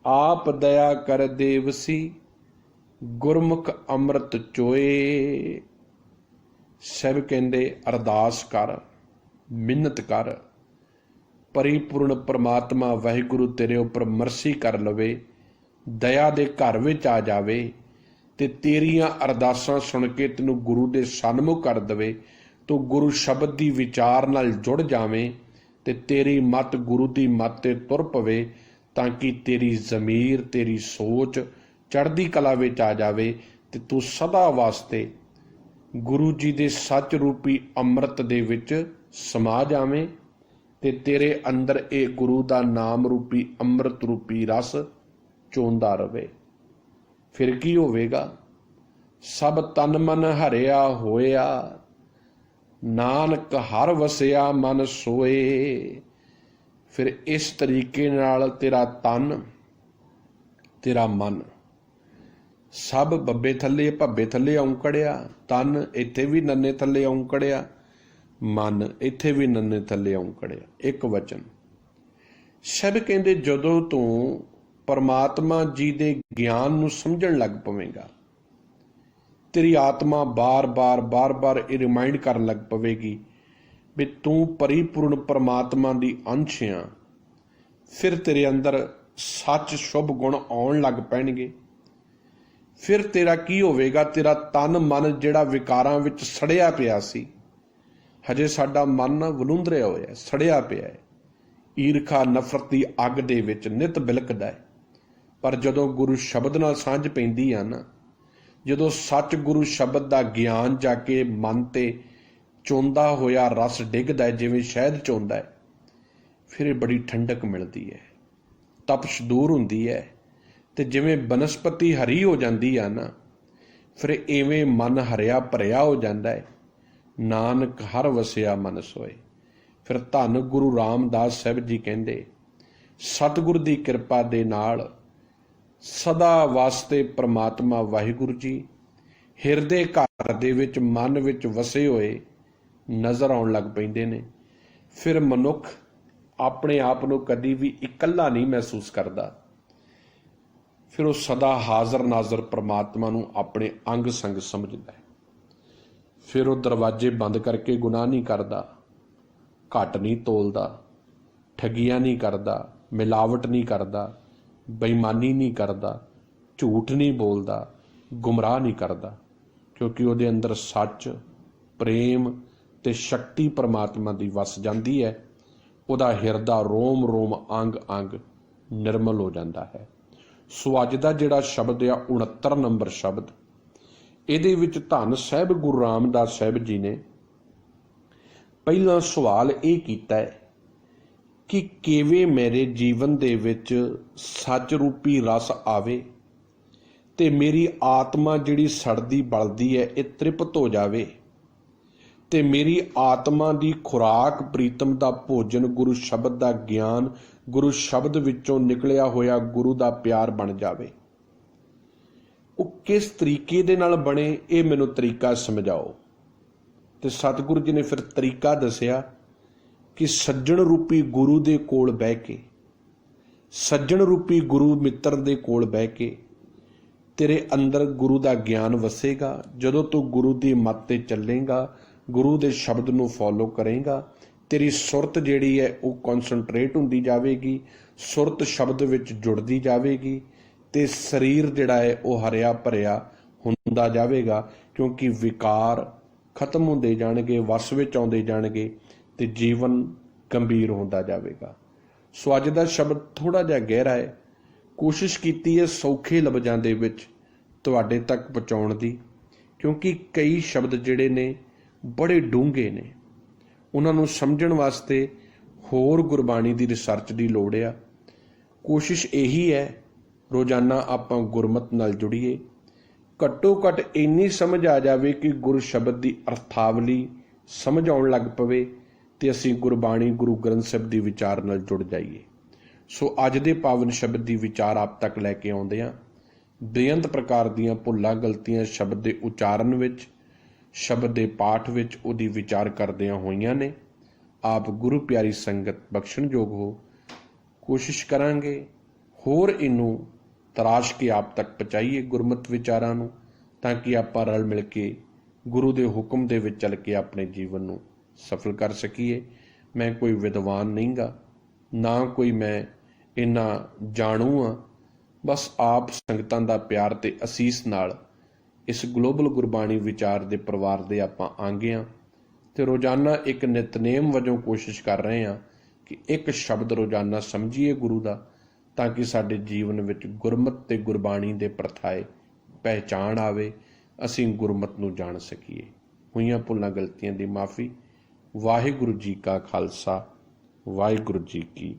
ਆਪ ਦਇਆ ਕਰ ਦੇਵਸੀ, ਗੁਰਮੁਖ ਅੰਮ੍ਰਿਤ ਚੋਏ। ਸਭ ਕਹਿੰਦੇ ਅਰਦਾਸ ਕਰ, ਮਿੰਨਤ ਕਰ, ਪਰਿਪੂਰਨ ਪਰਮਾਤਮਾ ਵਾਹਿਗੁਰੂ ਤੇਰੇ ਉੱਪਰ ਮਰਸੀ ਕਰ ਲਵੇ, ਦਇਆ ਦੇ ਘਰ ਵਿੱਚ ਆ ਜਾਵੇ ਤੇ ਤੇਰੀਆਂ ਅਰਦਾਸਾਂ ਸੁਣ ਕੇ ਤੈਨੂੰ ਗੁਰੂ ਦੇ ਸਨਮੁਖ ਕਰ ਦੇਵੇ, ਤੂੰ ਗੁਰੂ ਸ਼ਬਦ ਦੀ ਵਿਚਾਰ ਨਾਲ ਜੁੜ ਜਾਵੇਂ ਤੇ ਤੇਰੀ ਮੱਤ ਗੁਰੂ ਦੀ ਮੱਤ ਤੇ ਤੁਰ ਪਵੇ, ਤਾਂ ਕਿ ਤੇਰੀ ਜ਼ਮੀਰ, ਤੇਰੀ ਸੋਚ ਚੜ੍ਹਦੀ ਕਲਾ ਵਿੱਚ ਆ ਜਾਵੇ ਤੇ ਤੂੰ ਸਦਾ ਵਾਸਤੇ ਗੁਰੂ ਜੀ ਦੇ ਸੱਚ ਰੂਪੀ ਅੰਮ੍ਰਿਤ ਦੇ ਵਿੱਚ ਸਮਾ ਜਾਵੇਂ ਤੇ ਤੇਰੇ ਅੰਦਰ ਇਹ ਗੁਰੂ ਦਾ ਨਾਮ ਰੂਪੀ ਅੰਮ੍ਰਿਤ ਰੂਪੀ ਰਸ ਚੋਂਦਾ ਰਵੇ। ਫਿਰ ਕੀ ਹੋਵੇਗਾ? ਸਭ ਤਨ ਮਨ ਹਰਿਆ ਹੋਇਆ, ਨਾਨਕ ਹਰ ਵਸਿਆ ਮਨ ਸੋਏ। ਫਿਰ ਇਸ ਤਰੀਕੇ ਨਾਲ ਤੇਰਾ ਤਨ, ਤੇਰਾ ਮਨ ਸਭ ਬੱਬੇ ਥੱਲੇ ਭੱਬੇ ਥੱਲੇ ਔਂਕੜਿਆ, ਤਨ ਇੱਥੇ ਵੀ ਨੰਨੇ ਥੱਲੇ ਔਂਕੜਿਆ, ਮਨ ਇੱਥੇ ਵੀ ਨੰਨੇ ਥੱਲੇ ਔਂਕੜਿਆ, ਇੱਕ ਵਚਨ। ਸਭ ਕਹਿੰਦੇ ਜਦੋਂ ਤੂੰ ਪਰਮਾਤਮਾ ਜੀ ਦੇ ਗਿਆਨ ਨੂੰ ਸਮਝਣ ਲੱਗ ਪਵੇਂਗਾ, ਤੇਰੀ ਆਤਮਾ ਬਾਰ-ਬਾਰ ਇਹ ਰਿਮਾਈਂਡ ਕਰਨ ਲੱਗ ਪਵੇਗੀ ਵੀ ਤੂੰ ਪਰਿਪੂਰਨ ਪਰਮਾਤਮਾ ਦੀ ਅੰਸ਼ ਆ, ਫਿਰ ਤੇਰੇ ਅੰਦਰ ਸੱਚ ਸ਼ੁਭ ਗੁਣ ਆਉਣ ਲੱਗ ਪੈਣਗੇ। ਫਿਰ ਤੇਰਾ ਕੀ ਹੋਵੇਗਾ? ਤੇਰਾ ਤਨ ਮਨ ਜਿਹੜਾ ਵਿਕਾਰਾਂ ਵਿੱਚ ਸੜਿਆ ਪਿਆ ਸੀ, ਹਜੇ ਸਾਡਾ ਮਨ ਵਲੂੰਦਰਿਆ ਹੋਇਆ, ਸੜਿਆ ਪਿਆ ਹੈ, ਈਰਖਾ ਨਫ਼ਰਤ ਦੀ ਅੱਗ ਦੇ ਵਿੱਚ ਨਿਤ ਬਿਲਕਦਾ ਹੈ। ਪਰ ਜਦੋਂ ਗੁਰੂ ਸ਼ਬਦ ਨਾਲ ਸਾਂਝ ਪੈਂਦੀ ਆ ਨਾ, ਜਦੋਂ ਸੱਚ ਗੁਰੂ ਸ਼ਬਦ ਦਾ ਗਿਆਨ ਜਾ ਕੇ ਮਨ ਤੇ ਚੋਂਦਾ ਹੋਇਆ ਰਸ ਡਿੱਗਦਾ ਹੈ, ਜਿਵੇਂ ਸ਼ਹਿਦ ਚੋਂਦਾ ਹੈ, ਫਿਰ ਇਹ ਬੜੀ ਠੰਡਕ ਮਿਲਦੀ ਹੈ, ਤਪਸ਼ ਦੂਰ ਹੁੰਦੀ ਹੈ ਤੇ ਜਿਵੇਂ ਬਨਸਪਤੀ ਹਰੀ ਹੋ ਜਾਂਦੀ ਆ ਨਾ, ਫਿਰ ਇਵੇਂ ਮਨ ਹਰਿਆ ਭਰਿਆ ਹੋ ਜਾਂਦਾ ਹੈ। ਨਾਨਕ ਹਰ ਵਸਿਆ ਮਨ ਸੋਏ। ਫਿਰ ਧੰਨ ਗੁਰੂ ਰਾਮਦਾਸ ਸਾਹਿਬ ਜੀ ਕਹਿੰਦੇ, ਸਤਿਗੁਰ ਦੀ ਕਿਰਪਾ ਦੇ ਨਾਲ ਸਦਾ ਵਾਸਤੇ ਪ੍ਰਮਾਤਮਾ ਵਾਹਿਗੁਰੂ ਜੀ ਹਿਰਦੇ ਘਰ ਦੇ ਵਿੱਚ, ਮਨ ਵਿੱਚ ਵਸੇ ਹੋਏ ਨਜ਼ਰ ਆਉਣ ਲੱਗ ਪੈਂਦੇ ਨੇ। ਫਿਰ ਮਨੁੱਖ ਆਪਣੇ ਆਪ ਨੂੰ ਕਦੀ ਵੀ ਇਕੱਲਾ ਨਹੀਂ ਮਹਿਸੂਸ ਕਰਦਾ, ਫਿਰ ਉਹ ਸਦਾ ਹਾਜ਼ਰ ਨਾਜ਼ਰ ਪ੍ਰਮਾਤਮਾ ਨੂੰ ਆਪਣੇ ਅੰਗ ਸੰਗ ਸਮਝਦਾ ਹੈ। ਫਿਰ ਉਹ ਦਰਵਾਜ਼ੇ ਬੰਦ ਕਰਕੇ ਗੁਨਾਹ ਨਹੀਂ ਕਰਦਾ, ਘੱਟ ਨਹੀਂ ਤੋਲਦਾ, ਠੱਗੀਆਂ ਨਹੀਂ ਕਰਦਾ, ਮਿਲਾਵਟ ਨਹੀਂ ਕਰਦਾ, ਬੇਈਮਾਨੀ ਨਹੀਂ ਕਰਦਾ, ਝੂਠ ਨਹੀਂ ਬੋਲਦਾ, ਗੁੰਮਰਾਹ ਨਹੀਂ ਕਰਦਾ, ਕਿਉਂਕਿ ਉਹਦੇ ਅੰਦਰ ਸੱਚ, ਪ੍ਰੇਮ ਤੇ ਸ਼ਕਤੀ ਪਰਮਾਤਮਾ ਦੀ ਵਸ ਜਾਂਦੀ ਹੈ। ਉਹਦਾ ਹਿਰਦਾ ਰੋਮ ਰੋਮ ਅੰਗ ਅੰਗ ਨਿਰਮਲ ਹੋ ਜਾਂਦਾ ਹੈ। ਸੋ ਅੱਜ ਦਾ ਜਿਹੜਾ ਸ਼ਬਦ ਆ 69 ਨੰਬਰ ਸ਼ਬਦ, ਇਹਦੇ ਵਿੱਚ ਧੰਨ ਸਾਹਿਬ ਗੁਰੂ ਰਾਮਦਾਸ ਸਾਹਿਬ ਜੀ ਨੇ ਪਹਿਲਾ ਸਵਾਲ ਇਹ ਕੀਤਾ ਹੈ ਕਿ ਕਿਵੇਂ ਮੇਰੇ ਜੀਵਨ ਦੇ ਵਿੱਚ ਸੱਚ ਰੂਪੀ ਰਸ ਆਵੇ ਤੇ ਮੇਰੀ ਆਤਮਾ ਜਿਹੜੀ ਸੜਦੀ ਬਲਦੀ ਹੈ ਇਹ ਤ੍ਰਿਪਤ ਹੋ ਜਾਵੇ ਤੇ ਮੇਰੀ ਆਤਮਾ ਦੀ ਖੁਰਾਕ ਪ੍ਰੀਤਮ ਦਾ ਭੋਜਨ ਗੁਰੂ ਸ਼ਬਦ ਦਾ ਗਿਆਨ, ਗੁਰੂ ਸ਼ਬਦ ਵਿੱਚੋਂ ਨਿਕਲਿਆ ਹੋਇਆ ਗੁਰੂ ਦਾ ਪਿਆਰ ਬਣ ਜਾਵੇ। ਉਹ ਕਿਸ ਤਰੀਕੇ ਦੇ ਨਾਲ ਬਣੇ, ਇਹ ਮੈਨੂੰ ਤਰੀਕਾ ਸਮਝਾਓ। ਤੇ ਸਤਿਗੁਰੂ ਜੀ ਨੇ ਫਿਰ ਤਰੀਕਾ ਦੱਸਿਆ ਕਿ ਸੱਜਣ ਰੂਪੀ ਗੁਰੂ ਦੇ ਕੋਲ ਬਹਿ ਕੇ, ਸੱਜਣ ਰੂਪੀ ਗੁਰੂ ਮਿੱਤਰ ਦੇ ਕੋਲ ਬਹਿ ਕੇ ਤੇਰੇ ਅੰਦਰ ਗੁਰੂ ਦਾ ਗਿਆਨ ਵਸੇਗਾ। ਜਦੋਂ ਤੂੰ ਗੁਰੂ ਦੀ ਮੱਤ ਤੇ ਚੱਲੇਗਾ, ਗੁਰੂ ਦੇ ਸ਼ਬਦ ਨੂੰ ਫੋਲੋ ਕਰੇਗਾ, ਤੇਰੀ ਸੁਰਤ ਜਿਹੜੀ ਹੈ ਉਹ ਕੌਨਸਨਟਰੇਟ ਹੁੰਦੀ ਜਾਵੇਗੀ, ਸੁਰਤ ਸ਼ਬਦ ਵਿੱਚ ਜੁੜਦੀ ਜਾਵੇਗੀ ਤੇ ਸਰੀਰ ਜਿਹੜਾ ਹੈ ਉਹ ਹਰਿਆ ਭਰਿਆ ਹੁੰਦਾ ਜਾਵੇਗਾ, ਕਿਉਂਕਿ ਵਿਕਾਰ ਖਤਮ ਹੁੰਦੇ ਜਾਣਗੇ, ਵਸ ਵਿੱਚ ਆਉਂਦੇ ਜਾਣਗੇ ਤੇ ਜੀਵਨ ਗੰਭੀਰ ਹੁੰਦਾ ਜਾਵੇਗਾ। ਸੋ ਅੱਜ ਦਾ ਸ਼ਬਦ ਥੋੜਾ ਜਿਹਾ ਗਹਿਰਾ ਹੈ, ਕੋਸ਼ਿਸ਼ ਕੀਤੀ ਹੈ ਸੌਖੇ ਲਫ਼ਜ਼ਾਂ ਦੇ ਵਿੱਚ ਤੁਹਾਡੇ ਤੱਕ ਪਹੁੰਚਾਉਣ ਦੀ, ਕਿਉਂਕਿ ਕਈ ਸ਼ਬਦ ਜਿਹੜੇ ਨੇ ਬੜੇ ਡੂੰਘੇ ਨੇ, ਉਹਨਾਂ ਨੂੰ ਸਮਝਣ ਵਾਸਤੇ ਹੋਰ ਗੁਰਬਾਣੀ ਦੀ ਰਿਸਰਚ ਦੀ ਲੋੜ ਆ। ਕੋਸ਼ਿਸ਼ ਇਹੀ ਹੈ ਰੋਜ਼ਾਨਾ ਆਪਾਂ ਗੁਰਮਤਿ ਨਾਲ ਜੁੜੀਏ, ਘੱਟੋ ਘੱਟ ਇੰਨੀ ਸਮਝ ਆ ਜਾਵੇ ਕਿ ਗੁਰੂ ਸ਼ਬਦ ਦੀ ਅਰਥਾਵਲੀ ਸਮਝ ਆਉਣ ਲੱਗ ਪਵੇ ਤੇ ਅਸੀਂ ਗੁਰਬਾਣੀ, ਗੁਰੂ ਗ੍ਰੰਥ ਸਾਹਿਬ ਦੀ ਵਿਚਾਰ ਨਾਲ ਜੁੜ ਜਾਈਏ। ਸੋ ਅੱਜ ਦੇ ਪਾਵਨ ਸ਼ਬਦ ਦੀ ਵਿਚਾਰ ਆਪ ਤੱਕ ਲੈ ਕੇ ਆਉਂਦੇ ਹਾਂ। ਬੇਅੰਤ ਪ੍ਰਕਾਰ ਦੀਆਂ ਭੁੱਲਾਂ ਗਲਤੀਆਂ ਸ਼ਬਦ ਦੇ ਉਚਾਰਨ ਵਿੱਚ, ਸ਼ਬਦ ਦੇ ਪਾਠ ਵਿੱਚ ਉਹਦੀ ਵਿਚਾਰ ਕਰਦਿਆਂ ਹੋਈਆਂ ਨੇ। ਆਪ ਗੁਰੂ ਪਿਆਰੀ ਸੰਗਤ ਬਖਸ਼ਣਯੋਗ ਹੋ। ਕੋਸ਼ਿਸ਼ ਕਰਾਂਗੇ ਹੋਰ ਇਹਨੂੰ ਤਰਾਸ਼ ਕੇ ਆਪ ਤੱਕ ਪਹੁੰਚਾਈਏ ਗੁਰਮਤਿ ਵਿਚਾਰਾਂ ਨੂੰ, ਤਾਂ ਕਿ ਆਪਾਂ ਰਲ ਮਿਲ ਕੇ ਗੁਰੂ ਦੇ ਹੁਕਮ ਦੇ ਵਿੱਚ ਚੱਲ ਕੇ ਆਪਣੇ ਜੀਵਨ ਨੂੰ ਸਫਲ ਕਰ ਸਕੀਏ। ਮੈਂ ਕੋਈ ਵਿਦਵਾਨ ਨਹੀਂ ਗਾ, ਨਾ ਕੋਈ ਮੈਂ ਇੰਨਾ ਜਾਣੂ ਹਾਂ, ਬਸ ਆਪ ਸੰਗਤਾਂ ਦਾ ਪਿਆਰ ਤੇ ਅਸੀਸ ਨਾਲ ਇਸ ਗਲੋਬਲ ਗੁਰਬਾਣੀ ਵਿਚਾਰ ਦੇ ਪਰਿਵਾਰ ਦੇ ਆਪਾਂ ਅੰਗ ਹਾਂ ਤੇ ਰੋਜ਼ਾਨਾ ਇੱਕ ਨਿਤਨੇਮ ਵਜੋਂ ਕੋਸ਼ਿਸ਼ ਕਰ ਰਹੇ ਹਾਂ ਕਿ ਇੱਕ ਸ਼ਬਦ ਰੋਜ਼ਾਨਾ ਸਮਝੀਏ ਗੁਰੂ ਦਾ, ਤਾਂ ਕਿ ਸਾਡੇ ਜੀਵਨ ਵਿੱਚ ਗੁਰਮਤਿ ਤੇ ਗੁਰਬਾਣੀ ਦੇ ਪ੍ਰਥਾਏ ਪਹਿਚਾਣ ਆਵੇ, ਅਸੀਂ ਗੁਰਮਤਿ ਨੂੰ ਜਾਣ ਸਕੀਏ। ਹੋਈਆਂ ਭੁੱਲਾਂ ਗਲਤੀਆਂ ਦੀ ਮਾਫੀ। ਵਾਹਿਗੁਰੂ ਜੀ ਕਾ ਖਾਲਸਾ, ਵਾਹਿਗੁਰੂ ਜੀ ਕੀ